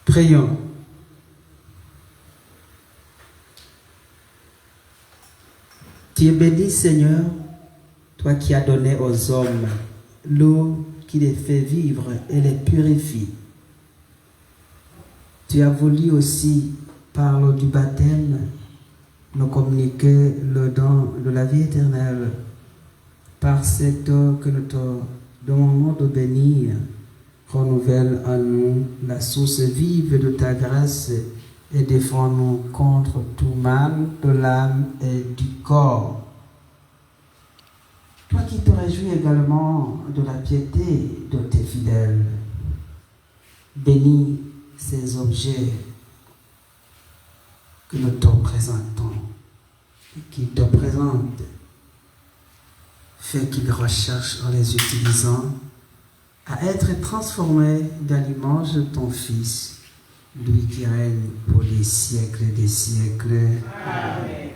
Prions. Tu es béni, Seigneur, toi qui as donné aux hommes l'eau qui les fait vivre et les purifie. Tu as voulu aussi, par l'eau du baptême, nous communiquer le don de la vie éternelle. Par cette eau que nous te demandons de bénir, renouvelle en nous la source vive de ta grâce et défends-nous contre tout mal de l'âme et du corps. Toi qui te réjouis également de la piété de tes fidèles, bénis ces objets que nous te présentons et qui te présentent. Fais qu'ils recherchent en les utilisant à être transformés dans l'image de ton Fils, lui qui règne pour les siècles des siècles. Amen.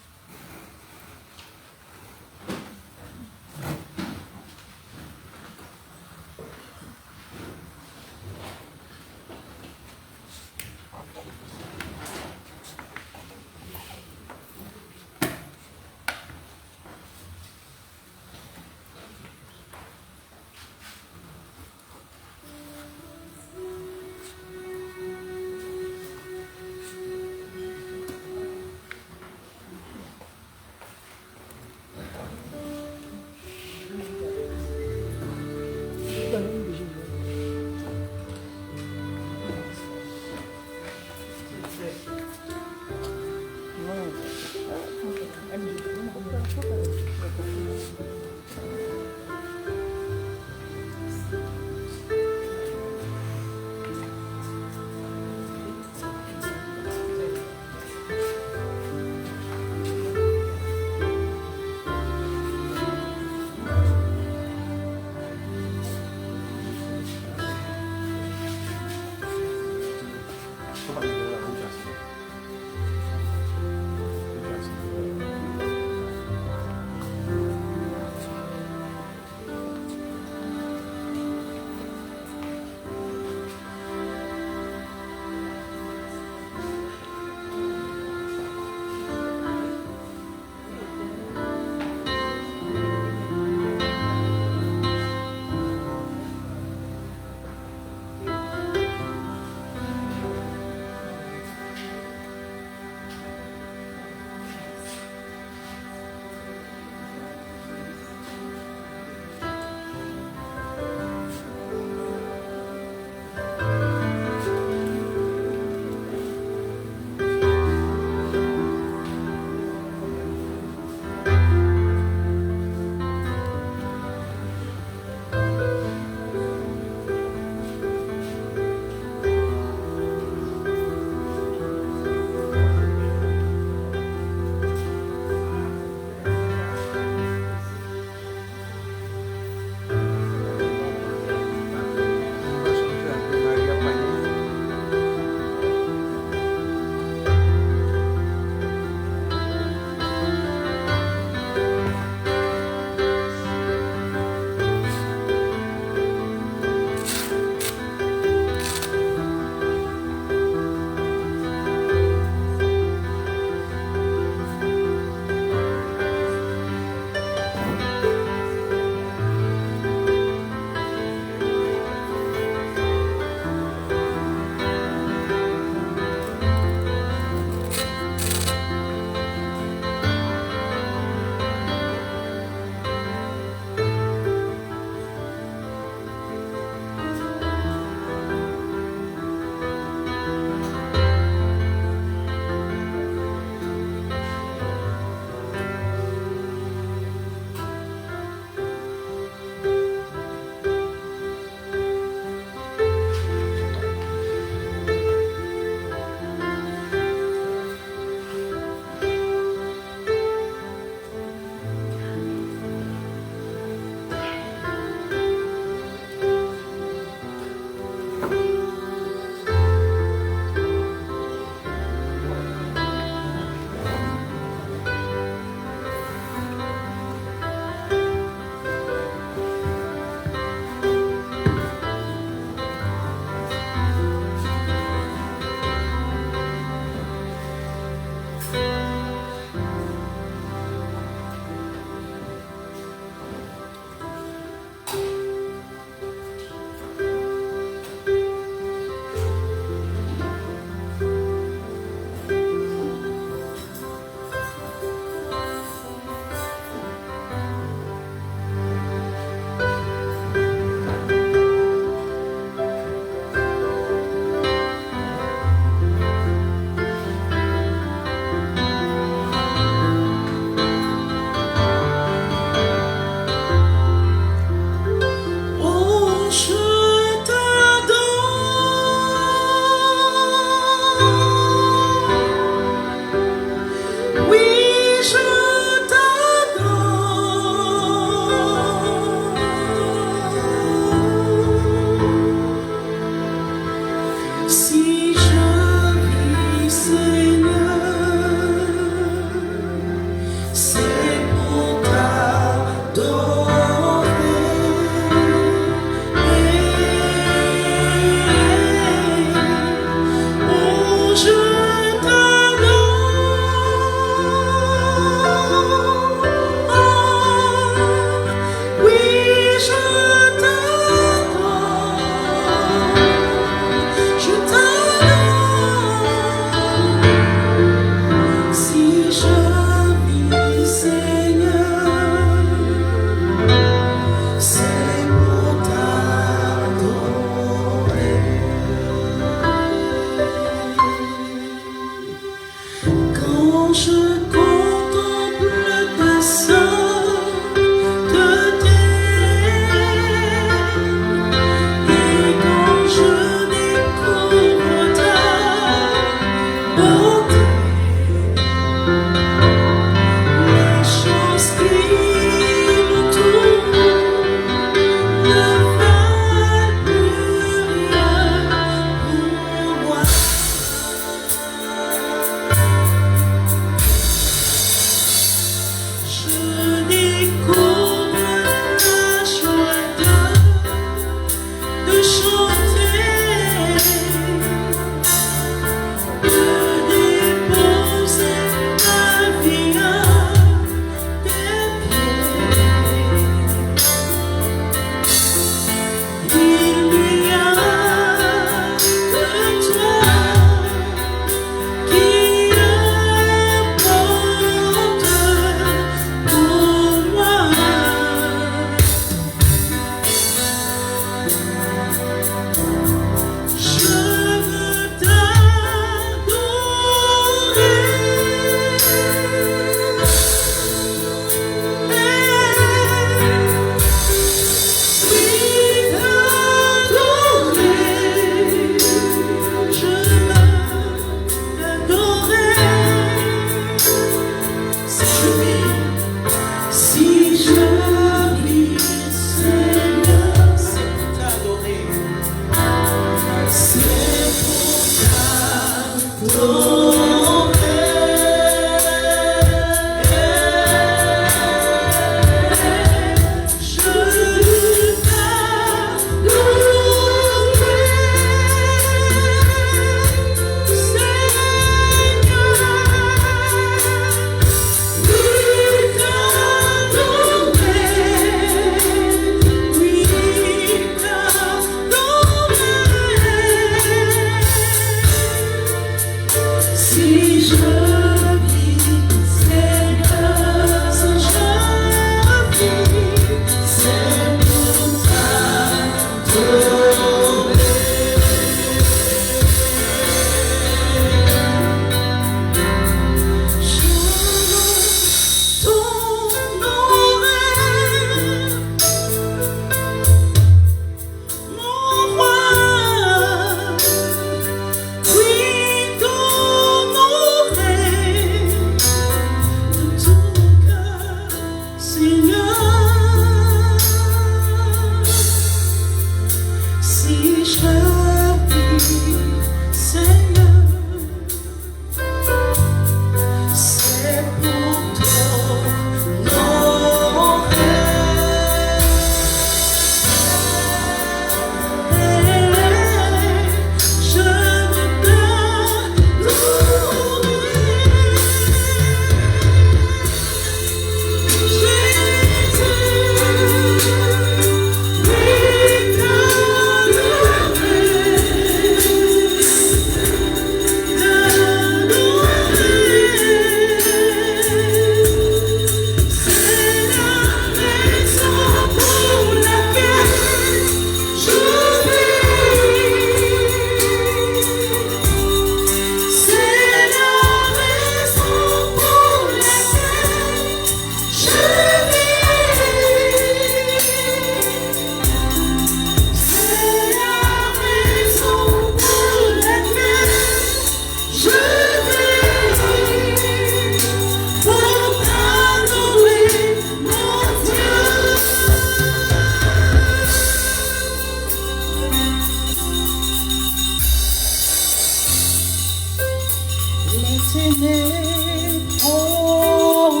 ténèbres ont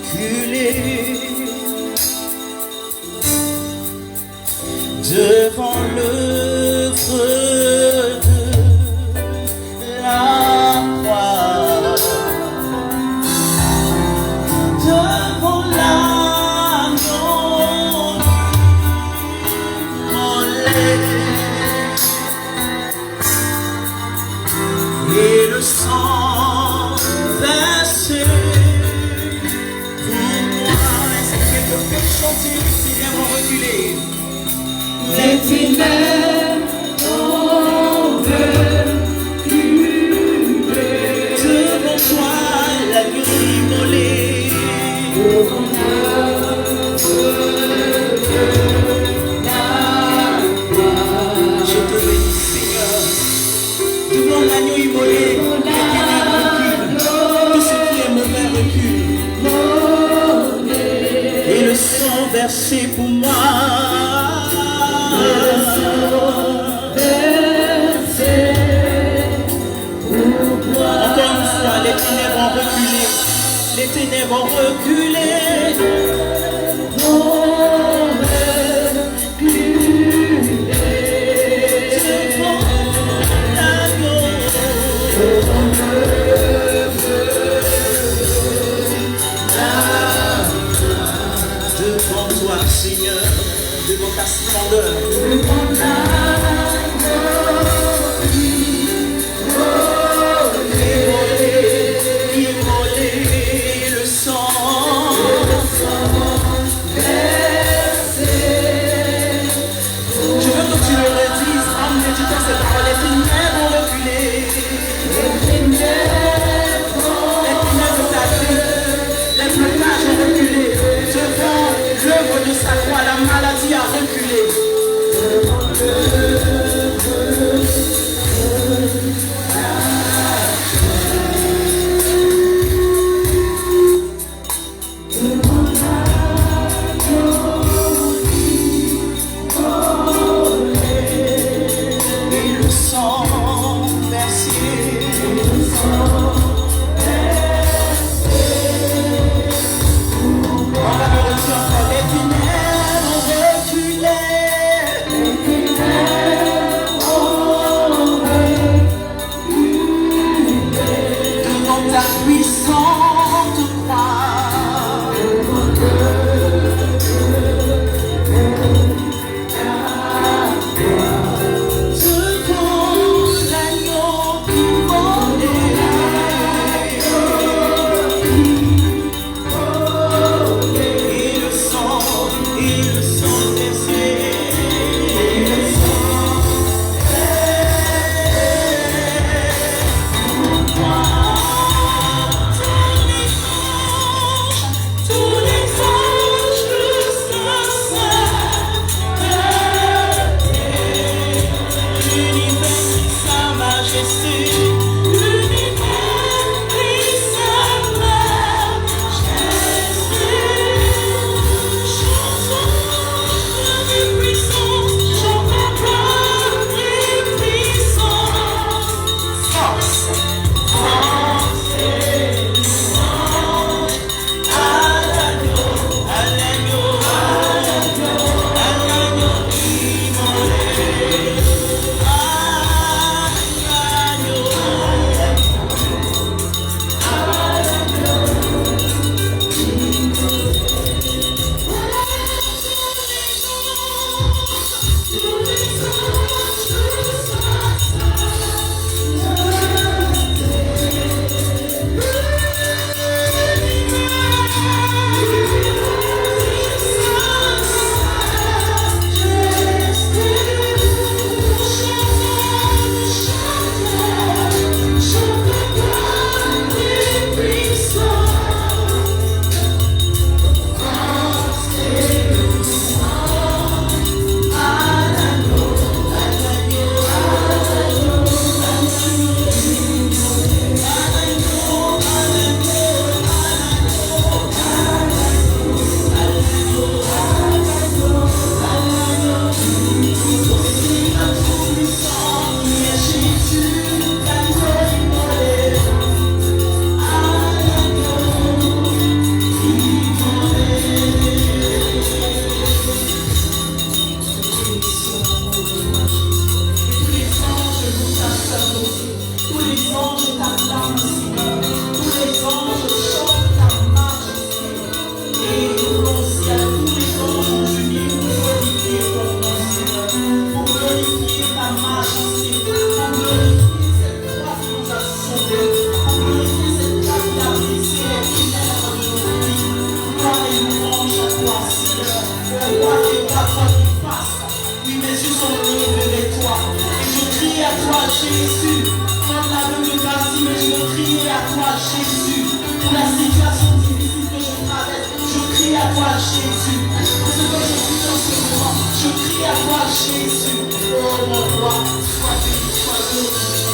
reculé devant l'œuvre de la croix, devant l'agneau et le sang versé pour moi. Est-ce que quelqu'un peut chanter? Les ténèbres ont reculé. Les ténèbres ont reculé. Devant toi, l'agneau immolé. Devant Je te bénis, Seigneur. Devant l'agneau immolé, les ténèbres reculent. Tout ce qui est mauvais recule. Et le sang versé pour moi. Encore une fois, les ténèbres ont reculé. Les ténèbres ont reculé. Devant toi, Seigneur, devant ta splendeur, immolé, le sang Jésus. Quand l'aveugle Bartimée, je crie à toi, Jésus. Pour la situation difficile que je traverse, je crie à toi, Jésus. Pour ce que je vis dans ce moment, je crie à toi, Jésus. Oh mon roi, sois béni, sois glorifié.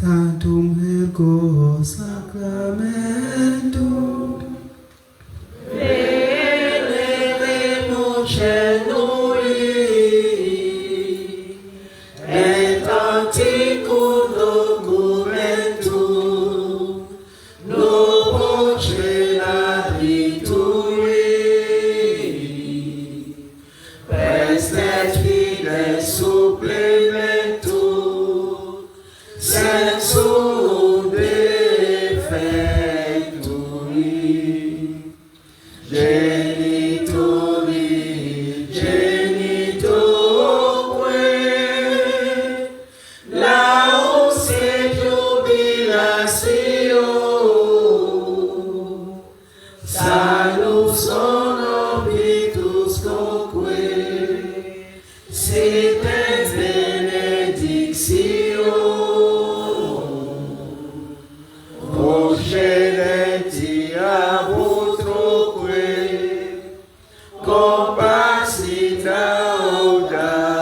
Tantum ergo sacramentum Veneremos cenui et anticum documentum novoce labitui prestet fides supplementum sensum defectui genitori genitoque laus et jubilatio salus honobitus coque sit et benedictio procedenti a votroque compasita audatio.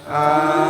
Amen.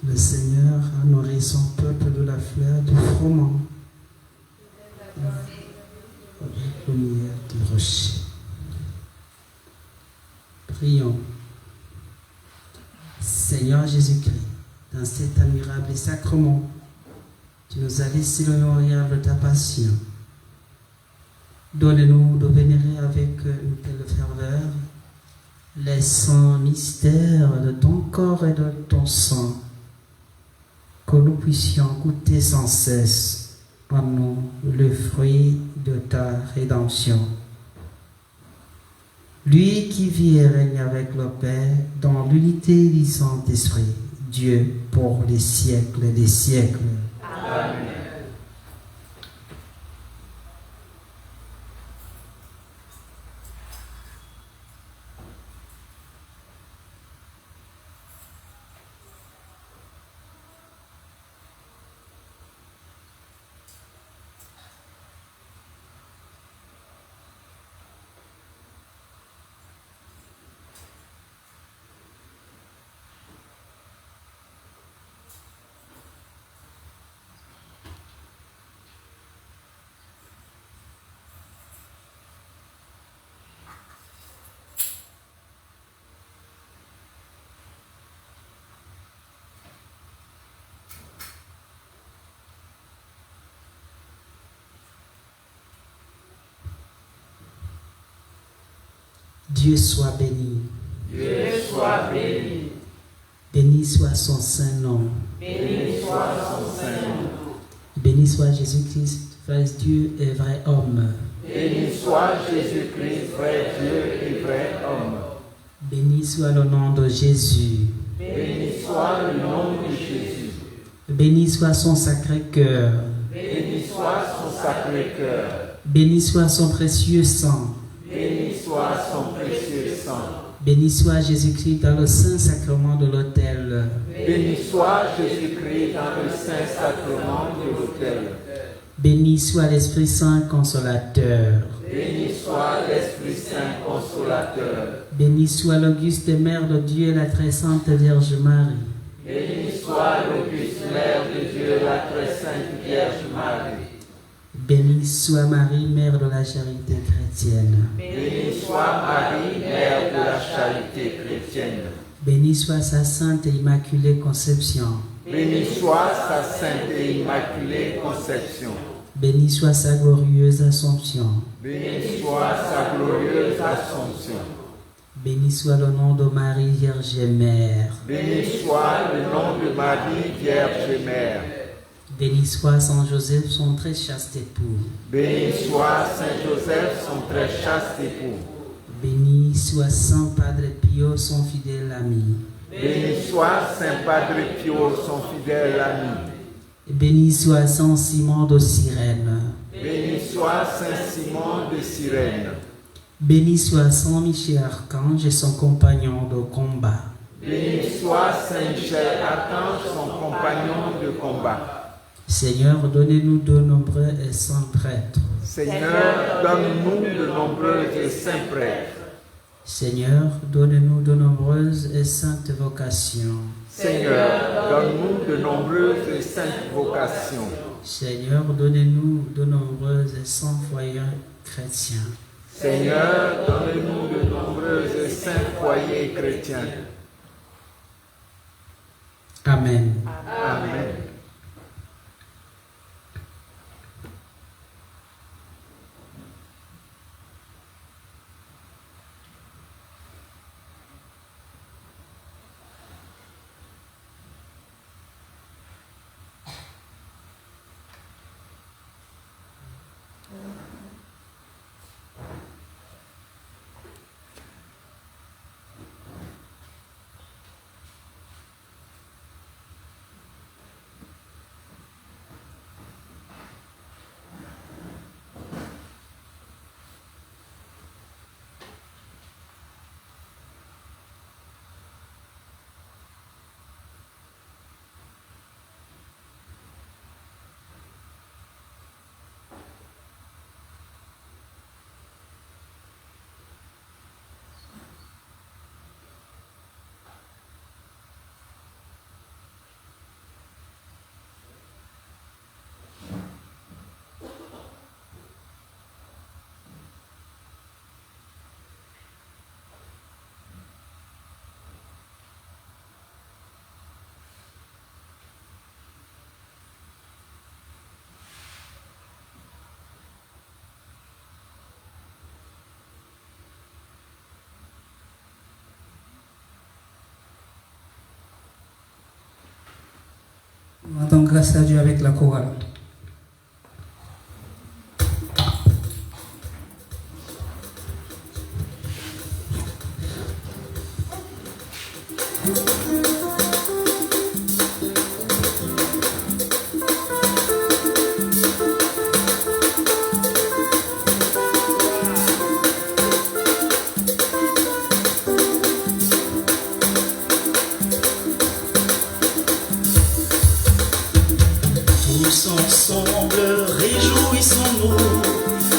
Le Seigneur a nourri son peuple de la fleur du froment, avec le miel du rocher. Prions. Seigneur Jésus-Christ, dans cet admirable sacrement, tu nous as laissé le mémorial de ta passion. Donne-nous de vénérer avec une telle ferveur les saints mystères de ton corps et de ton sang, que nous puissions goûter sans cesse en nous le fruit de ta rédemption. Lui qui vit et règne avec le Père dans l'unité du Saint-Esprit, Dieu pour les siècles des siècles. Amen. Dieu soit béni. Dieu soit béni. Béni soit son saint nom. Béni soit son saint nom. Béni soit Jésus-Christ, vrai Dieu et vrai homme. Béni soit Jésus-Christ, vrai Dieu et vrai homme. Béni soit le nom de Jésus. Béni soit le nom de Jésus. Béni soit son sacré cœur. Béni soit son sacré cœur. Béni soit son précieux sang. Béni soit son précieux sang. Béni soit Jésus-Christ dans le saint sacrement de l'autel. Béni soit Jésus-Christ dans le saint sacrement de l'autel. Béni soit l'Esprit Saint consolateur. Béni soit l'Esprit Saint consolateur. Béni soit l'auguste mère de Dieu, la très sainte Vierge Marie. Béni soit l'auguste mère de Dieu, la très sainte Vierge Marie. Béni soit Marie, mère de la charité chrétienne. Béni soit Marie, mère de la charité chrétienne. Béni soit sa sainte et immaculée conception. Béni soit sa sainte et immaculée conception. Béni soit sa glorieuse assomption. Béni soit sa glorieuse assomption. Béni soit le nom de Marie, Vierge et Mère. Béni soit le nom de Marie, Vierge et Mère. Béni soit Saint Joseph, son très chaste époux. Béni soit Saint Joseph, son très chaste époux. Béni soit Saint Padre Pio, son fidèle ami. Béni soit Saint Padre Pio, son fidèle ami. Béni soit Saint Simon de Cyrène. Béni soit Saint Simon de Cyrène. Béni soit Saint Michel Archange et son compagnon de combat. Béni soit Saint Michel Archange, son compagnon de combat. Seigneur, donnez-nous de nombreux et saints prêtres. Seigneur, donne-nous de nombreux et saints prêtres. Seigneur, donnez-nous de nombreuses et saintes vocations. Seigneur, donne-nous de nombreuses et saintes vocations. Seigneur, donnez-nous de nombreux et saints foyers chrétiens. Seigneur, donne-nous de nombreux et saints foyers chrétiens. Amen. Amen. Nous rendons grâce à Dieu avec la chorale. Tous ensemble, réjouissons-nous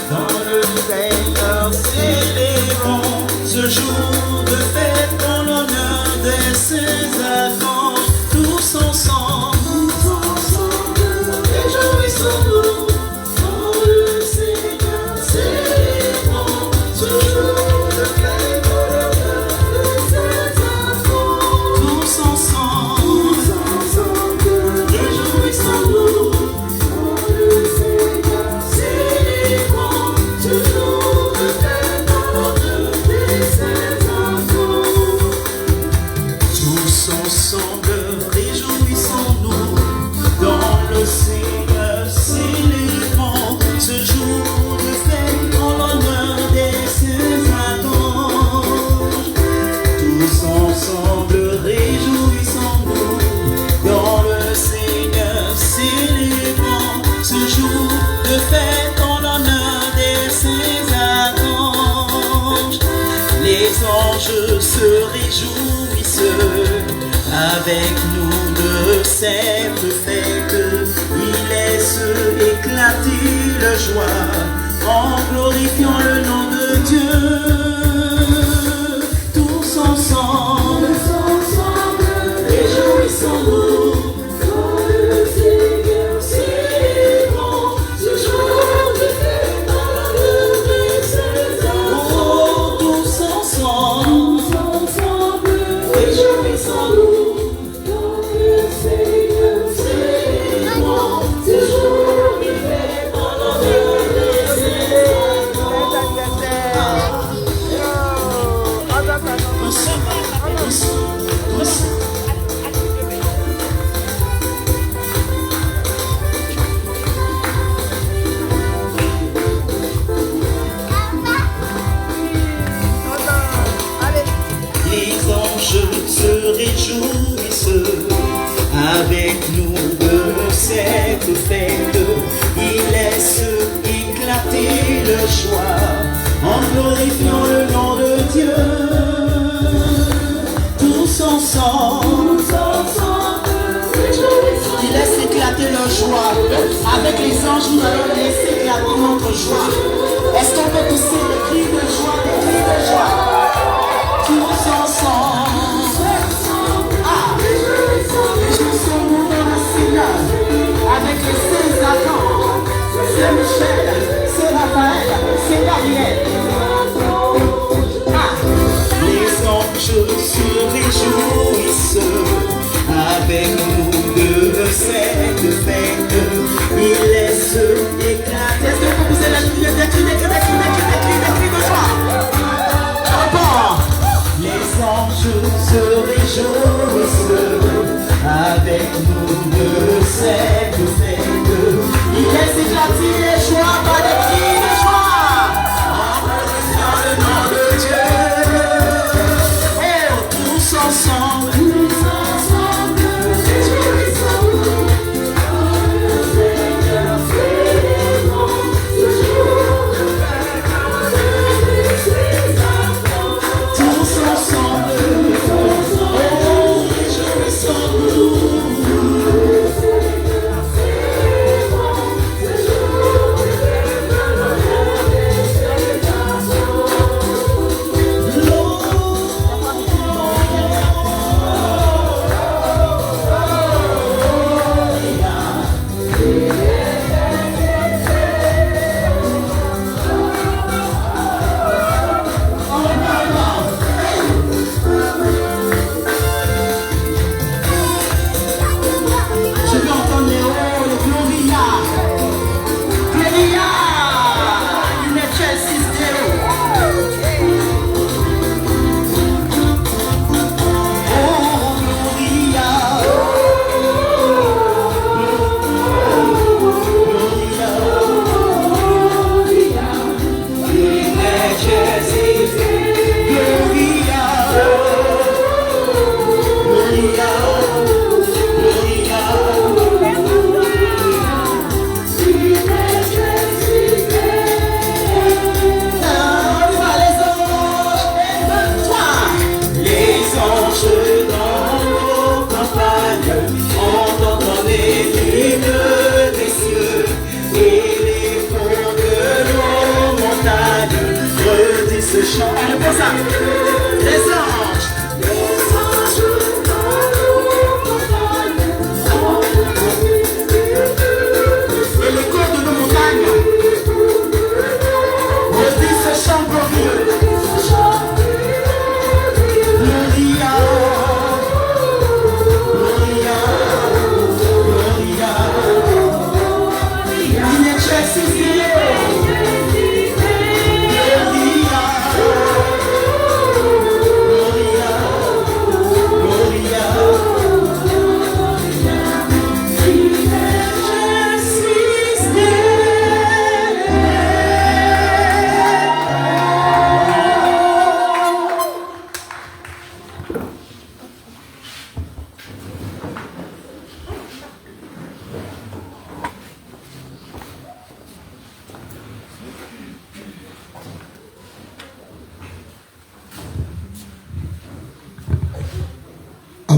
dans le Seigneur, célébrons ce jour de fête en l'honneur de ses enfants. Tous ensemble, réjouissons-nous dans le Seigneur, célébrons ce jour de fête en l'honneur de ses enfants. Tous ensemble, réjouissons-nous. Célébrons ce jour de fête en l'honneur des saints. Les anges se réjouissent avec nous de cette fête. Ils laissent éclater la joie en glorifiant le nom de Dieu. Tous ensemble, réjouissons-nous. Avec nous de cette fête, il laisse éclater le joie en glorifiant le nom de Dieu. Tous ensemble, il laisse éclater le joie. Avec les anges, nous allons laisser éclater notre joie. Est-ce qu'on peut pousser des cris de joie, des cris de joie? Tous ensemble. Avec les saints Adam, c'est Michel, c'est Raphaël, c'est Gabriel. Les anges se réjouissent avec nous de cette fête. Ils laissent éclater. Est-ce que vous pouvez la cris de joie? Encore. Les anges se réjouissent avec nous de cette fête. Il laisse éclater les joies par des cris de joie en glorifiant le nom de Dieu. Oh, tous ensemble,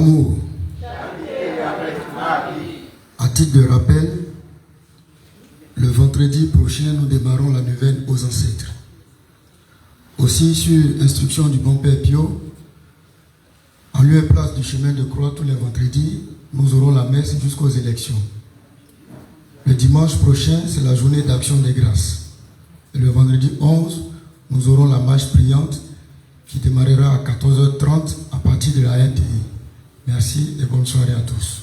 Amour. À titre de rappel, le vendredi prochain, nous démarrons la neuvaine aux ancêtres. Aussi, sur instruction du bon Père Pio, en lieu et place du chemin de croix tous les vendredis, nous aurons la messe jusqu'aux élections. Le dimanche prochain, c'est la journée d'action des grâces. Et le vendredi 11, nous aurons la marche priante qui démarrera à 14h30 à partir de la NTI. Merci et bonne soirée à tous.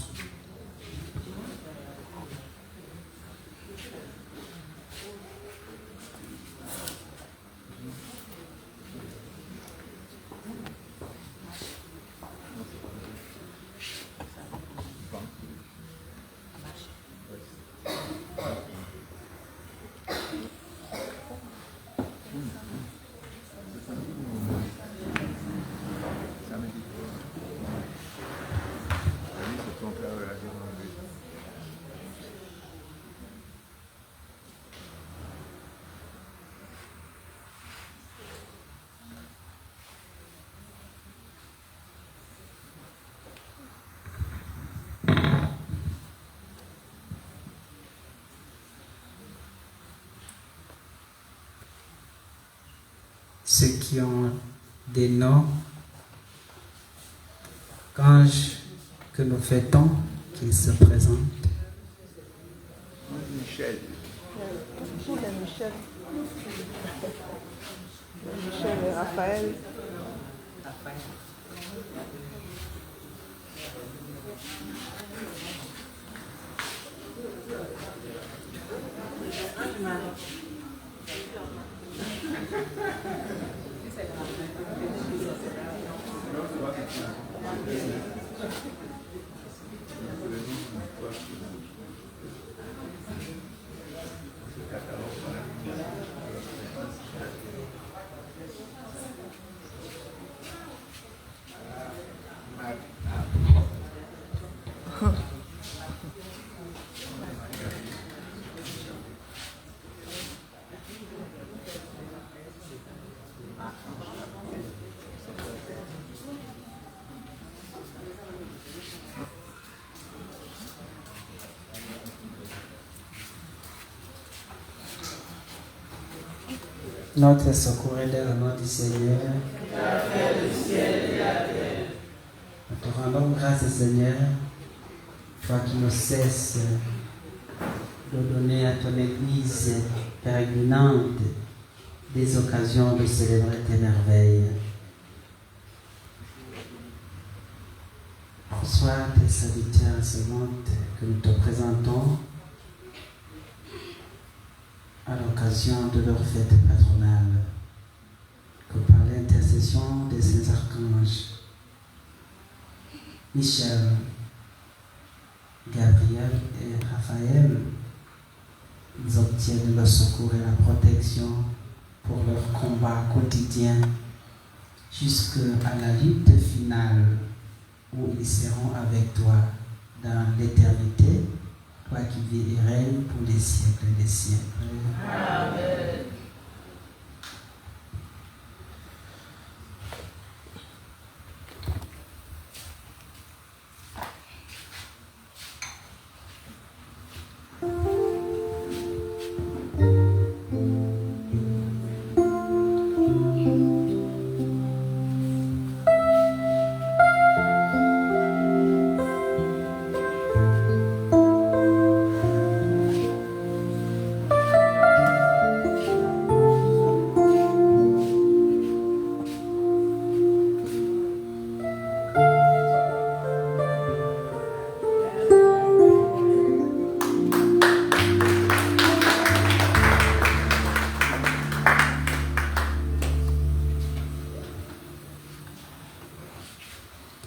Ceux qui ont des noms, qu'anges que nous fêtons, qu'ils se présentent. Michel. Michel et Raphaël. Notre secours est dans le nom du Seigneur. Nous te rendons grâce, Seigneur, toi qui ne cesses de donner à ton Église pérégrinante des occasions de célébrer tes merveilles. Reçois tes serviteurs et servantes que nous te présentons à l'occasion de leur fête patronale, que par l'intercession de ces archanges, Michel, Gabriel et Raphaël, ils obtiennent le secours et la protection pour leur combat quotidien jusqu'à la lutte finale où ils seront avec toi dans l'éternité, toi qui vis et règnes pour les siècles des siècles. Amen.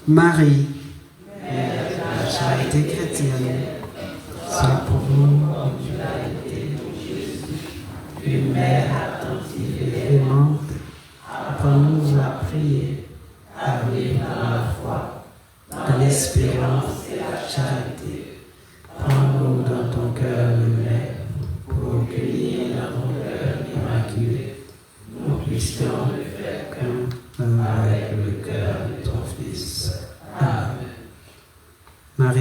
Marie, Mère de la charité chrétienne, sois pour nous une mère attentive et aimante. Apprends-nous à prier, à vivre dans la foi, dans l'espérance et la charité. Prends-nous dans ton cœur humain pour accueillir dans ton cœur immaculé. Nous puissions le faire qu'un avec le cœur de ton Fils. Amen.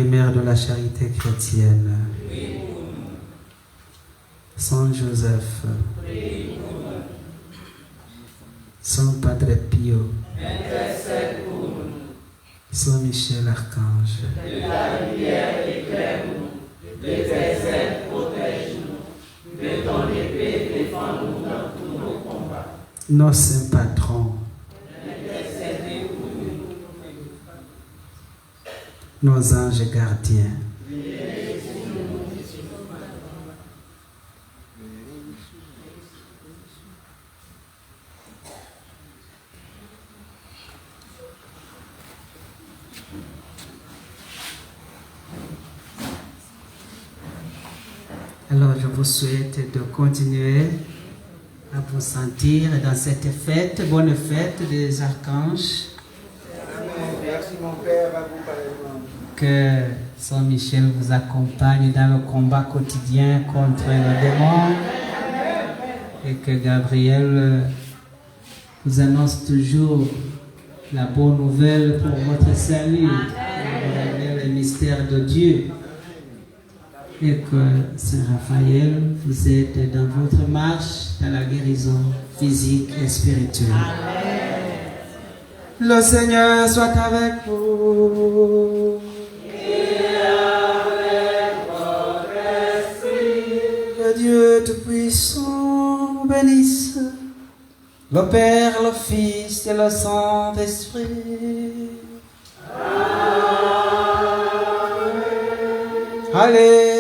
et Mère de la charité chrétienne, Saint Joseph, Saint Padre Pio, Saint Michel Archange, nos saints patrons, nos anges gardiens, alors je vous souhaite de continuer à vous sentir dans cette fête, bonne fête des archanges. Merci mon Père, à vous pareillement. Que Saint Michel vous accompagne dans le combat quotidien contre le démon et que Gabriel vous annonce toujours la bonne nouvelle pour votre salut, le mystère de Dieu. Et que Saint Raphaël vous aide dans votre marche dans la guérison physique et spirituelle. Le Seigneur soit avec vous. Et avec votre esprit. Que Dieu Tout-Puissant bénisse le Père, le Fils et le Saint-Esprit. Amen. Allez.